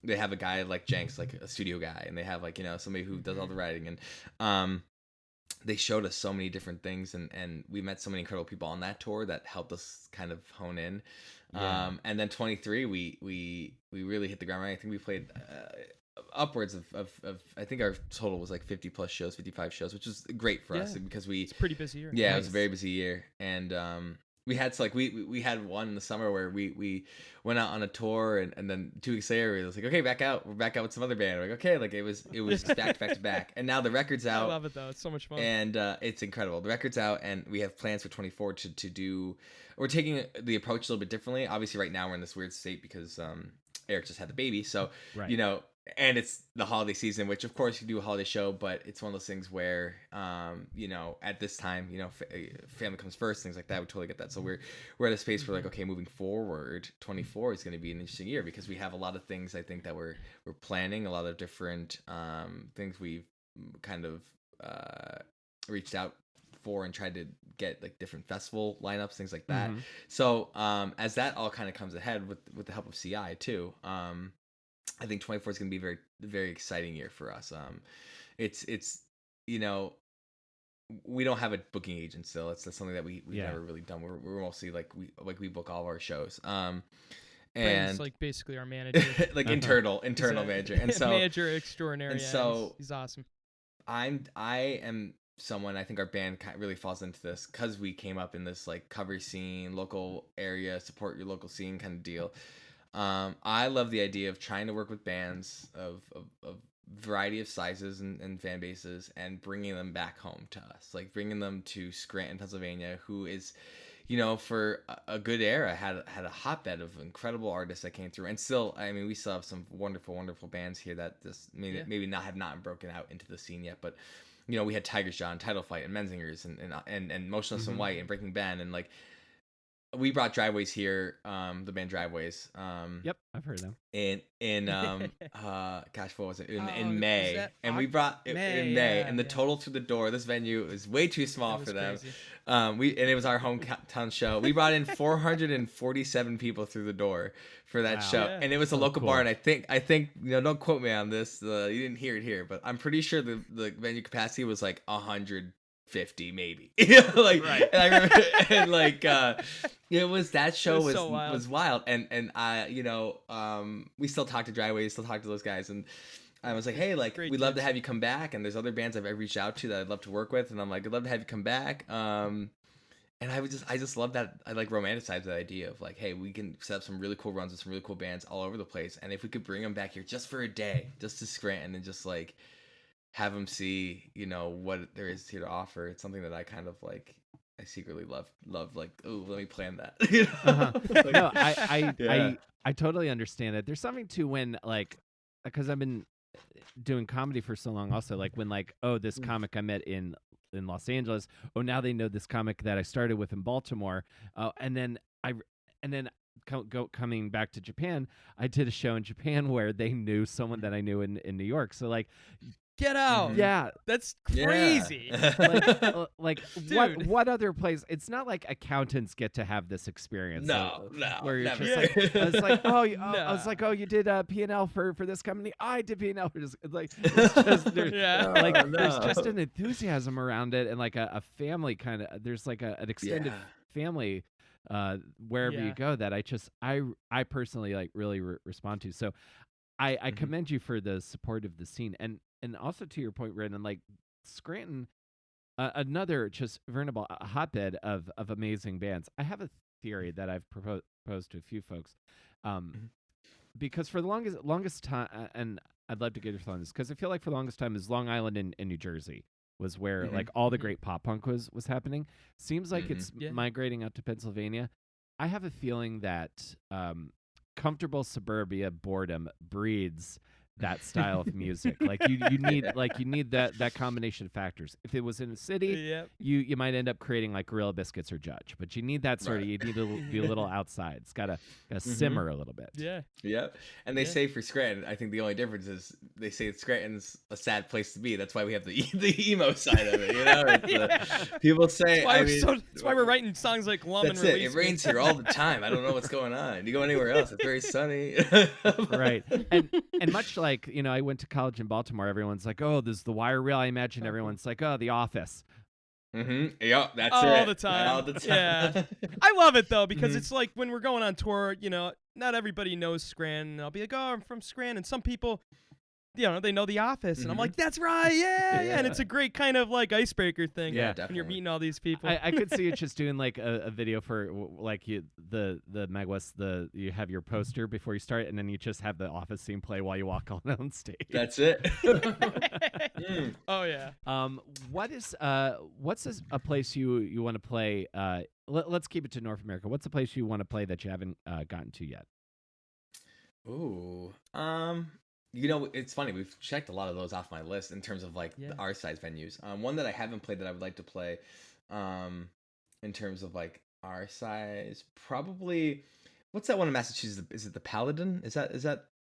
they have a guy like Jenkins, like a studio guy, and they have like somebody who does all the writing, and they showed us so many different things, and we met so many incredible people on that tour that helped us kind of hone in. Yeah. And then 23, we really hit the ground running. I think we played upwards of I think our total was like 50 plus shows, 55 shows, which was great for us, Yeah. because we It's a pretty busy year. yeah, it was a Nice. very busy year. And we had to, like, we had one in the summer where we went out on a tour, and then 2 weeks later it was like, okay, back out, we're back out with some other band. We're like, okay, like it was just back to back to back. And now the record's I out, love it though. It's so much fun. and it's incredible. The record's out, and we have plans for 24 to do. We're taking the approach a little bit differently. Obviously, right now we're in this weird state because Eric just had the baby, so Right. and it's the holiday season, which of course you do a holiday show, but it's one of those things where at this time, family comes first, things like that. We totally get that. So we're at a space where, like, okay, moving forward, 24 is going to be an interesting year, because we have a lot of things, I think, that we're planning, a lot of different things we've kind of reached out for and tried to get, like, different festival lineups, things like that. Mhm. So as that all kind of comes ahead with the help of CI too, I think 24 is going to be a very, very exciting year for us. It's we don't have a booking agent still. That's something that we've Yeah. never really done. We're mostly like we book all of our shows. Brandon's And like basically our manager. like Uh-huh. internal He's a manager. And so manager extraordinary. and yeah, so- he's awesome. I am someone, I think our band really falls into this, because we came up in this like cover scene, local area, support your local scene kind of deal. I love the idea of trying to work with bands of variety of sizes and fan bases, and bringing them back home to us, like bringing them to Scranton, Pennsylvania, who is, for a good era had a hotbed of incredible artists that came through, and still, I mean, we still have some wonderful bands here that just maybe not have not broken out into the scene yet, but we had Tiger's Jaw, Title Fight, and Menzingers, and Motionless in White, and Breaking Ben, and like we brought Driveways here, the band Driveways. Yep, I've heard them. In gosh, what was it? Oh, In was May, that and we brought it May, in May, yeah, and the yeah. total through the door. This venue is way too small It was for them. crazy. And it was our hometown show. We brought in 447 people through the door for that Wow. show, Yeah. and it was a So local cool. bar. And I think don't quote me on this. You didn't hear it here, but I'm pretty sure the venue capacity was like 150 maybe. Like, Right. and I remember, and like it was that show It was was so wild. was wild, and I we still talk to Driveway, still talk to those guys, and I was like, hey, like, Great we'd love to kids. have you come back. And there's other bands I've reached out to that I'd love to work with. And I'm like, I'd love to have you come back. And I just love that. I like romanticize that idea of like, hey, we can set up some really cool runs with some really cool bands all over the place. And if we could bring them back here just for a day, just to Scranton and just like have them see, you know, what there is here to offer. It's something that I kind of like, I secretly love like, oh, let me plan that. You know? Like, No, yeah. I totally understand it. There's something to when like, because I've been doing comedy for so long also, like when like, oh, this comic I met in Los Angeles, oh, now they know this comic that I started with in Baltimore, and then coming back to Japan, I did a show in Japan where they knew someone that I knew in New York. So like, Get out. yeah, That's Yeah. crazy. like Dude. what other place? It's not like accountants get to have this experience. No, where you're never. just like, it's like, oh, I was Nah. like, oh, you did P&L for this company. I did P&L for this. It's like, it's just, Yeah. like Oh, there's no. just an enthusiasm around it, and like a family kind of. There's like an extended Yeah. family wherever you Yeah. go that I personally like really respond to. So I commend you for the support of the scene, and also to your point, Brendan, like Scranton, another just veritable hotbed of amazing bands. I have a theory that I've proposed to a few folks, because for the longest time, and I'd love to get your thoughts on this, because I feel like for the longest time is Long Island and New Jersey was where like all the great pop punk was happening. Seems like it's Yeah. migrating out to Pennsylvania. I have a feeling that comfortable suburbia boredom breeds that style of music. Like you need that combination of factors. If it was in a city, Yep. you might end up creating like Gorilla Biscuits or Judge, but you need that sort of, Right. you need to be a little outside. It's gotta simmer a little bit. Yeah. Yep. And they Yeah. say for Scranton, I think the only difference is they say Scranton's a sad place to be. That's why we have the emo side of it. You know, It's, people say. That's why we're writing songs like Lum and That's it. Release It Me. rains here all the time. I don't know what's going on. You go anywhere else, it's very sunny. Right. And much like, you know, I went to college in Baltimore, everyone's like, oh, there's the wire reel. I imagine everyone's like, oh, The Office. Yep, that's All it. the time. All the time. Yeah. I love it though, because it's like when we're going on tour, you know, not everybody knows Scranton. I'll be like, oh, I'm from Scranton. Some people, you know, they know The Office, and I'm like, that's right, yeah. And it's a great kind of like icebreaker thing. Yeah, when definitely. you're meeting all these people. I could see it just doing like a video for like the Maguas, you have your poster before you start, and then you just have the Office scene play while you walk on stage. That's it. Oh yeah. What's a place you want to play? Let's keep it to North America. What's a place you want to play that you haven't gotten to yet? Ooh. You know, it's funny. We've checked a lot of those off my list in terms of like our size venues. One that I haven't played that I would like to play, in terms of like our size, probably. What's that one in Massachusetts? Is it the Paladin? Is that?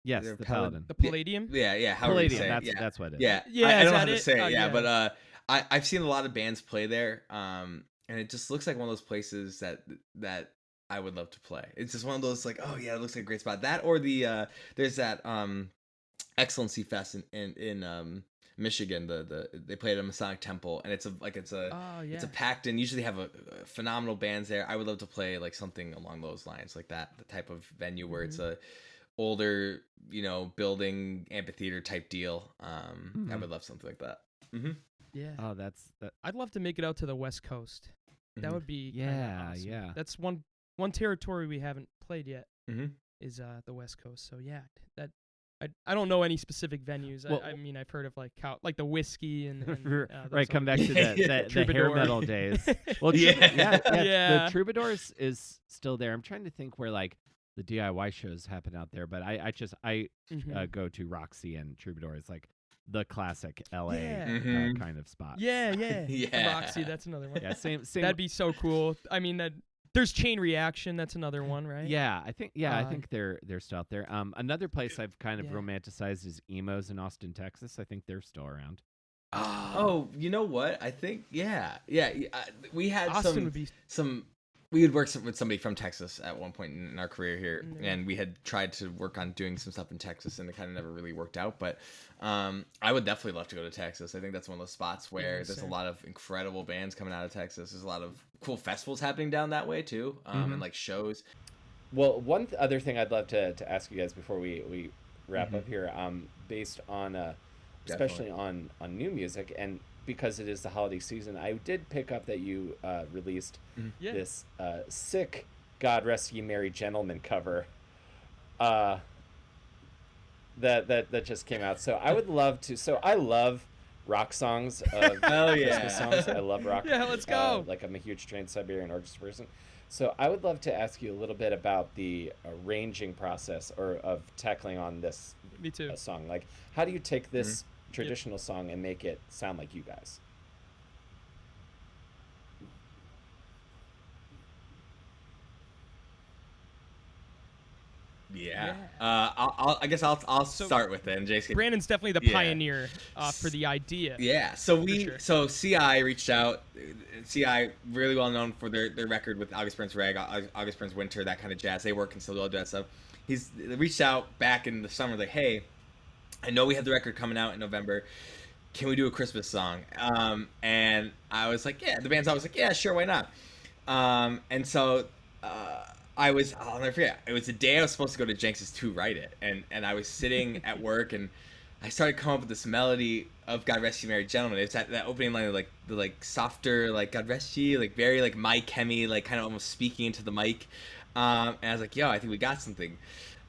Yes, Is there the a Paladin? Palladium. The Palladium. Yeah. How do you Palladium. say it? That's what it is. Yeah. Yeah, I is don't know how that to it? say it. Oh, Yeah, yeah. but I've seen a lot of bands play there. And it just looks like one of those places that I would love to play. It's just one of those like, oh yeah, it looks like a great spot. That or the there's that Excellency Fest in Michigan. They play at a Masonic Temple, and it's a Oh yeah. it's a packed and usually have a phenomenal bands there. I would love to play like something along those lines, like that, the type of venue where it's a older, you know, building amphitheater type deal. I would love something like that. Yeah. Oh, that's that. I'd love to make it out to the West Coast. That would be kinda Yeah, awesome. yeah. That's one territory we haven't played yet. Mhm. Is the West Coast. So yeah, that I don't know any specific venues. Well- I mean, I've heard of like the whiskey and Right, those come other- back to the hair Troubadour. metal days. Well, Yeah. Yeah. The Troubadours is still there. I'm trying to think where like the DIY shows happen out there, but I Mhm. go to Roxy and Troubadour is like the classic LA Yeah. kind of spot. Yeah, yeah. Yeah. Roxy, that's another one. Yeah, same. That'd be so cool. I mean, there's Chain Reaction. That's another one, right? Yeah, I think I Uh, think they're still out there. Another place I've kind of Yeah. romanticized is Emos in Austin, Texas. I think they're still around. Oh, you know what? I think we had Austin would be. we had worked with somebody from Texas at one point in our career here, Mm-hmm. and we had tried to work on doing some stuff in Texas, and it kind of never really worked out. But I would definitely love to go to Texas. I think that's one of those spots where there's a same. lot of incredible bands coming out of Texas. There's a lot of cool festivals happening down that way too, and like shows. Well, one other thing I'd love to ask you guys before we wrap up here, based on especially on new music, and because it is the holiday season, I did pick up that you released this sick "God Rest Ye Merry Gentlemen" cover that just came out. So I would love to. So I love rock songs of Christmas songs. I love rock. Yeah, let's go. Like I'm a huge Trans-Siberian Orchestra person. So I would love to ask you a little bit about the arranging process or of tackling on this Me too. song. Like, how do you take this traditional song and make it sound like you guys? Yeah. I guess I'll start with it. And Jason. Brandon's definitely the pioneer for the idea. Yeah. So so CI reached out. CI really well known for their record with August Burns Rag, August Burns Winter, that kind of jazz. They work and still do that stuff. They reached out back in the summer, like, hey, I know we have the record coming out in November. Can we do a Christmas song? And I was like, yeah. The band's always like, yeah, sure, why not? And so I'll never forget. It was the day I was supposed to go to Jenkins to write it, and I was sitting at work, and I started coming up with this melody of "God Rest Ye Merry Gentlemen." It's that opening line of the softer, like "God Rest Ye," like very like Mike Hemi, like kind of almost speaking into the mic. And I was like, yo, I think we got something.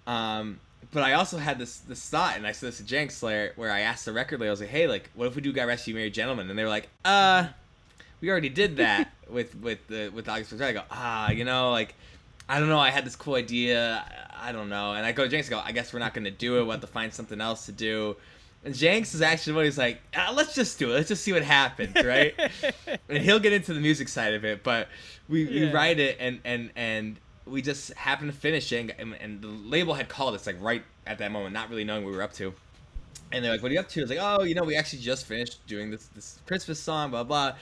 But I also had this thought, and I said this to Jenks Slayer, where I asked the record label, I was like, hey, like, what if we do "God Rest Ye Merry Gentlemen"? And they were like, we already did that with August Burns. I go, you know, like, I don't know. I had this cool idea. I don't know. And I go to Jenks, I guess we're not going to do it. We'll have to find something else to do. And Jenks is actually what he's like, let's just do it. Let's just see what happens, right? And he'll get into the music side of it. But we write it, and we just happened to finish it. And the label had called us, like, right at that moment, not really knowing what we were up to. And they're like, what are you up to? I was like, oh, you know, we actually just finished doing this Christmas song, blah, blah.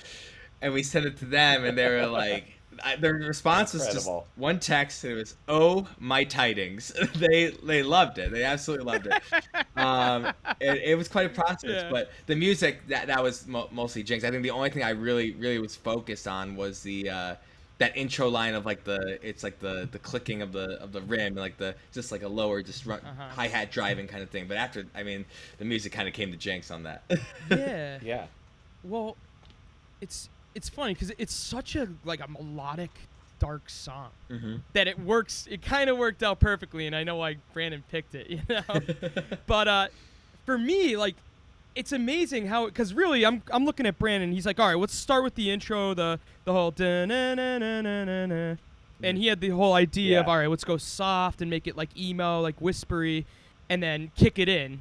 And we sent it to them, and they were like... their response was just one text. It was, "Oh, my tidings." They loved it. They absolutely loved it. It was quite a process, but the music that was mostly Jenks. I think the only thing I really was focused on was the that intro line of like the clicking of the rim, and like just like a lower hi-hat driving kind of thing. But after, I mean, the music kind of came to Jenks on that. Yeah. Well, it's funny because it's such a melodic, dark song that it works. It kind of worked out perfectly, and I know why Brandon picked it, you know. But for me, like, it's amazing how, because really, I'm looking at Brandon. He's like, all right, let's start with the intro, the whole da-na-na-na-na-na-na. And he had the whole idea of, all right, let's go soft and make it like emo, like whispery, and then kick it in.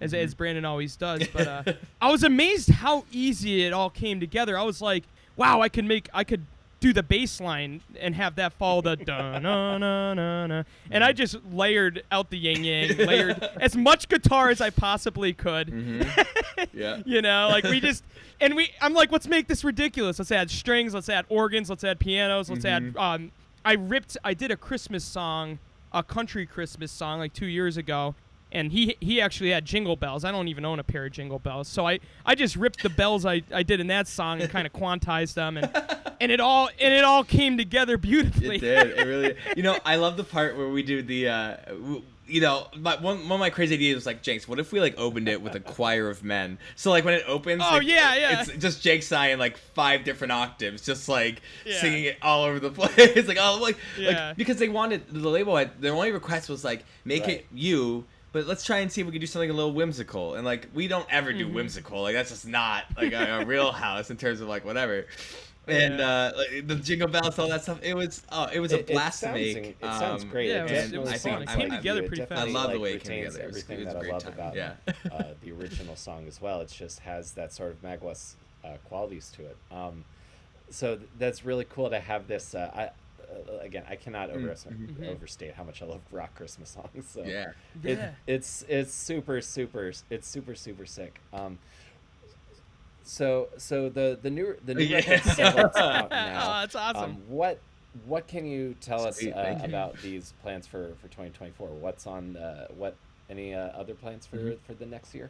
As Brandon always does. But I was amazed how easy it all came together. I was like, wow, I could do the bass line and have that follow the da-na-na-na-na. And I just layered out the yin-yang, layered as much guitar as I possibly could. Yeah. You know, like I'm like, let's make this ridiculous. Let's add strings, let's add organs, let's add pianos, let's add, I did a Christmas song, a country Christmas song like 2 years ago. And he actually had jingle bells. I don't even own a pair of jingle bells. So I just ripped the bells I did in that song and kind of quantized them, and it all came together beautifully. It did. It really. You know, I love the part where we do the. You know, one of my crazy ideas was like, Jenks, what if we like opened it with a choir of men? So like when it opens, it's just Jenks and I in like 5 different octaves, just like singing it all over the place. It's like because they wanted, the label had, their only request was like, make it you. But let's try and see if we can do something a little whimsical. And, like, we don't ever do whimsical. Like, that's just not, like, a real house in terms of, like, whatever. And like, the jingle bells, all that stuff, it was a blast to make. It sounds great. Yeah, it was fun. It came together pretty fast. I love the way it came together. Everything that I love about the original song as well. It just has that sort of Maguas qualities to it. So that's really cool to have this. Again, I cannot overstate how much I love rock Christmas songs. So it's super sick. So the new record's out now. Oh, that's awesome. What can you tell us about these plans for 2024? What's on any other plans for the next year?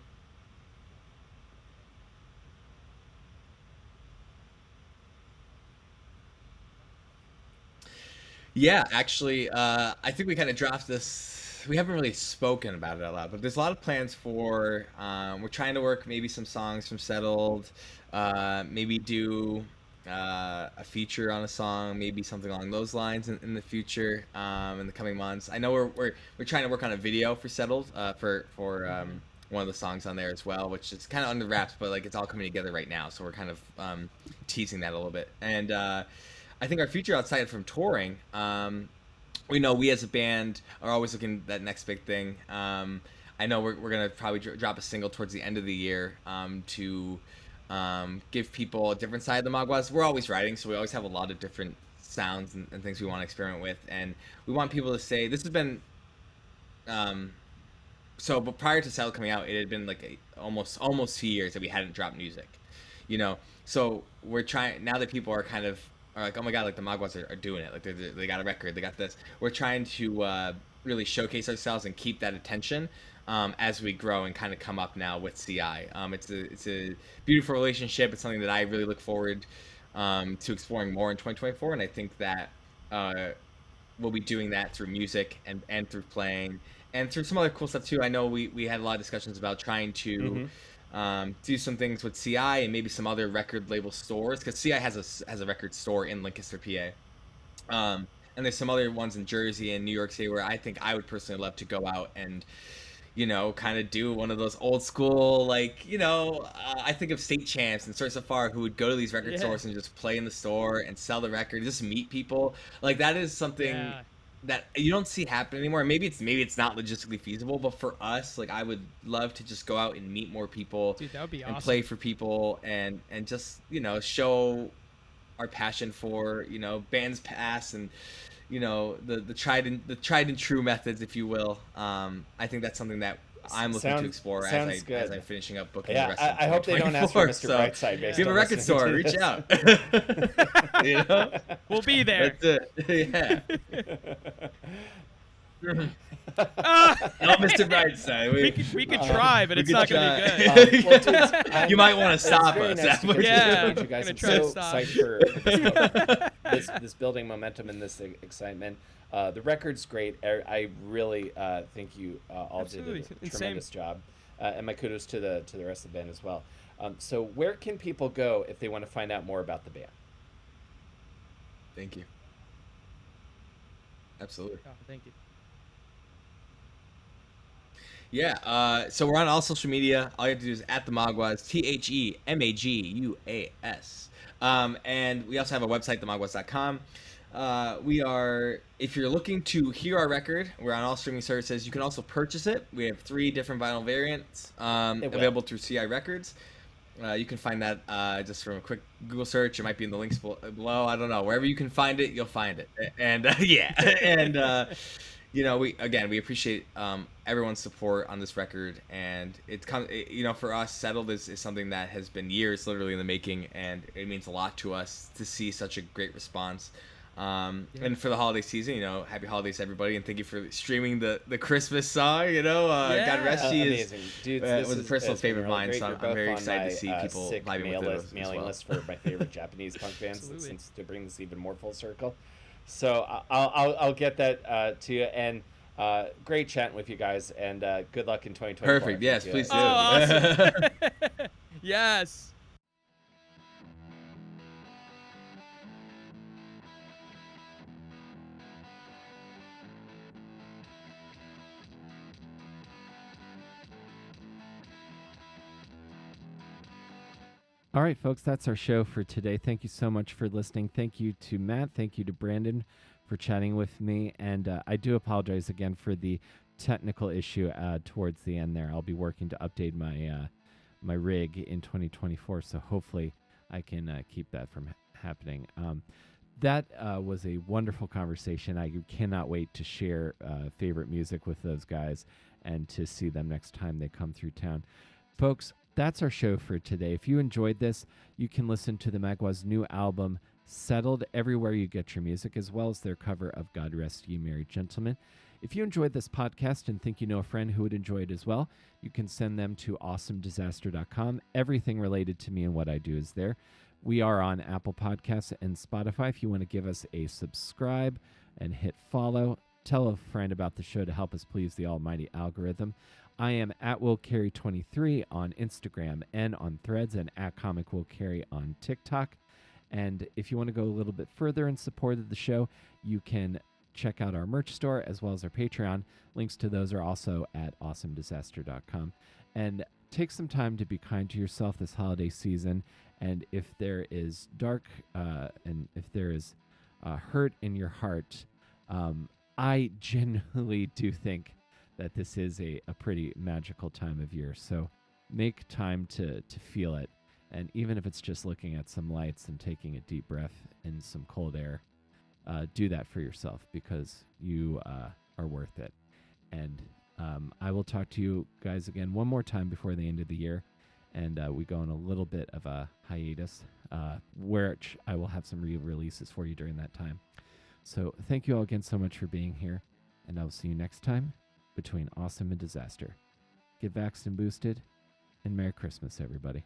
Yeah, actually, I think we kind of dropped this we haven't really spoken about it a lot, but there's a lot of plans for. We're trying to work maybe some songs from Settled, maybe do a feature on a song, maybe something along those lines in the future, in the coming months. I know we're trying to work on a video for Settled, for one of the songs on there as well, which is kind of under wraps, but like it's all coming together right now, so we're kind of teasing that a little bit. And I think our future outside from touring. We know we as a band are always looking at that next big thing. I know we're going to probably drop a single towards the end of the year to give people a different side of the Maguas. We're always writing, so we always have a lot of different sounds and things we want to experiment with. And we want people to say, this has been... but prior to Settle coming out, it had been like almost 2 years that we hadn't dropped music. So we're trying, now that people are kind of... are like, oh my god, like the Maguas are doing it, like they got a record, they got this. We're trying to really showcase ourselves and keep that attention as we grow and kind of come up now with CI. It's a beautiful relationship. It's something that I really look forward to exploring more in 2024, and I think that we'll be doing that through music and through playing and through some other cool stuff too. I know we had a lot of discussions about trying to do some things with CI and maybe some other record label stores, because CI has a record store in Lancaster, PA, and there's some other ones in Jersey and New York City where I think I would personally love to go out and kind of do one of those old school, like, I think of state champs and Source of Far who would go to these record stores and just play in the store and sell the record, just meet people. Like, that is something that you don't see happen anymore. Maybe it's not logistically feasible, but for us, like, I would love to just go out and meet more people. Dude, that would be and awesome. play for people and just show our passion for bands past and the tried and true methods, if you will. I think that's something that I'm looking to explore as I'm finishing up booking the rest of 2024. I hope they don't ask for Mr. Brightside. If you have a record store, reach out. We'll be there. That's it. No, Mr. Brightside. We could try, but it's not going to be good. You might want to stop us. Nice Yeah, you guys. I'm I'm try to so stop. psyched for this building momentum and this excitement. The record's great. I really think you all Absolutely. did a tremendous job, and my kudos to the rest of the band as well. So where can people go if they want to find out more about the band? Thank you. Absolutely. Oh, thank you. Yeah, so we're on all social media. All you have to do is @the Maguas, THEMAGUAS. And we also have a website, themaguas.com. We are, if you're looking to hear our record, we're on all streaming services. You can also purchase it. We have 3 different vinyl variants available through CI Records. You can find that just from a quick Google search. It might be in the links below. I don't know. Wherever you can find it, you'll find it. And we appreciate everyone's support on this record, and for us, Settled is something that has been years literally in the making, and it means a lot to us to see such a great response. And for the holiday season, happy holidays everybody, and thank you for streaming the Christmas song. God rest you is Dude, was a personal favorite of mine, great. so I'm very excited to see people sick vibing with it mailing as well. list for my favorite Japanese punk bands, Absolutely. since to bring this even more full circle. So I'll get that to you, and great chatting with you guys, and good luck in 2024. Perfect. Yes, please do. Oh, awesome. Yes. All right, folks, that's our show for today. Thank you so much for listening. Thank you to Matt. Thank you to Brandon for chatting with me. And I do apologize again for the technical issue towards the end there. I'll be working to update my rig in 2024, so hopefully I can keep that from happening. That was a wonderful conversation. I cannot wait to share favorite music with those guys and to see them next time they come through town. Folks, that's our show for today. If you enjoyed this, you can listen to the Maguas' new album, Settled, everywhere you get your music, as well as their cover of God Rest Ye Merry Gentlemen. If you enjoyed this podcast and think you know a friend who would enjoy it as well, you can send them to awesomedisaster.com. Everything related to me and what I do is there. We are on Apple Podcasts and Spotify. If you want to give us a subscribe and hit follow, tell a friend about the show to help us please the almighty algorithm. I am at WillCarry23 on Instagram and on Threads, and at Comic Will Carry on TikTok. And if you want to go a little bit further in support of the show, you can check out our merch store as well as our Patreon. Links to those are also at awesomedisaster.com. And take some time to be kind to yourself this holiday season. And if there is dark and if there is hurt in your heart, I genuinely do think that this is a pretty magical time of year. So make time to feel it. And even if it's just looking at some lights and taking a deep breath in some cold air, do that for yourself, because you are worth it. And I will talk to you guys again one more time before the end of the year. And we go on a little bit of a hiatus, which I will have some re-releases for you during that time. So thank you all again so much for being here. And I will see you next time between Awesome and Disaster. Get vaxxed and boosted. And Merry Christmas, everybody.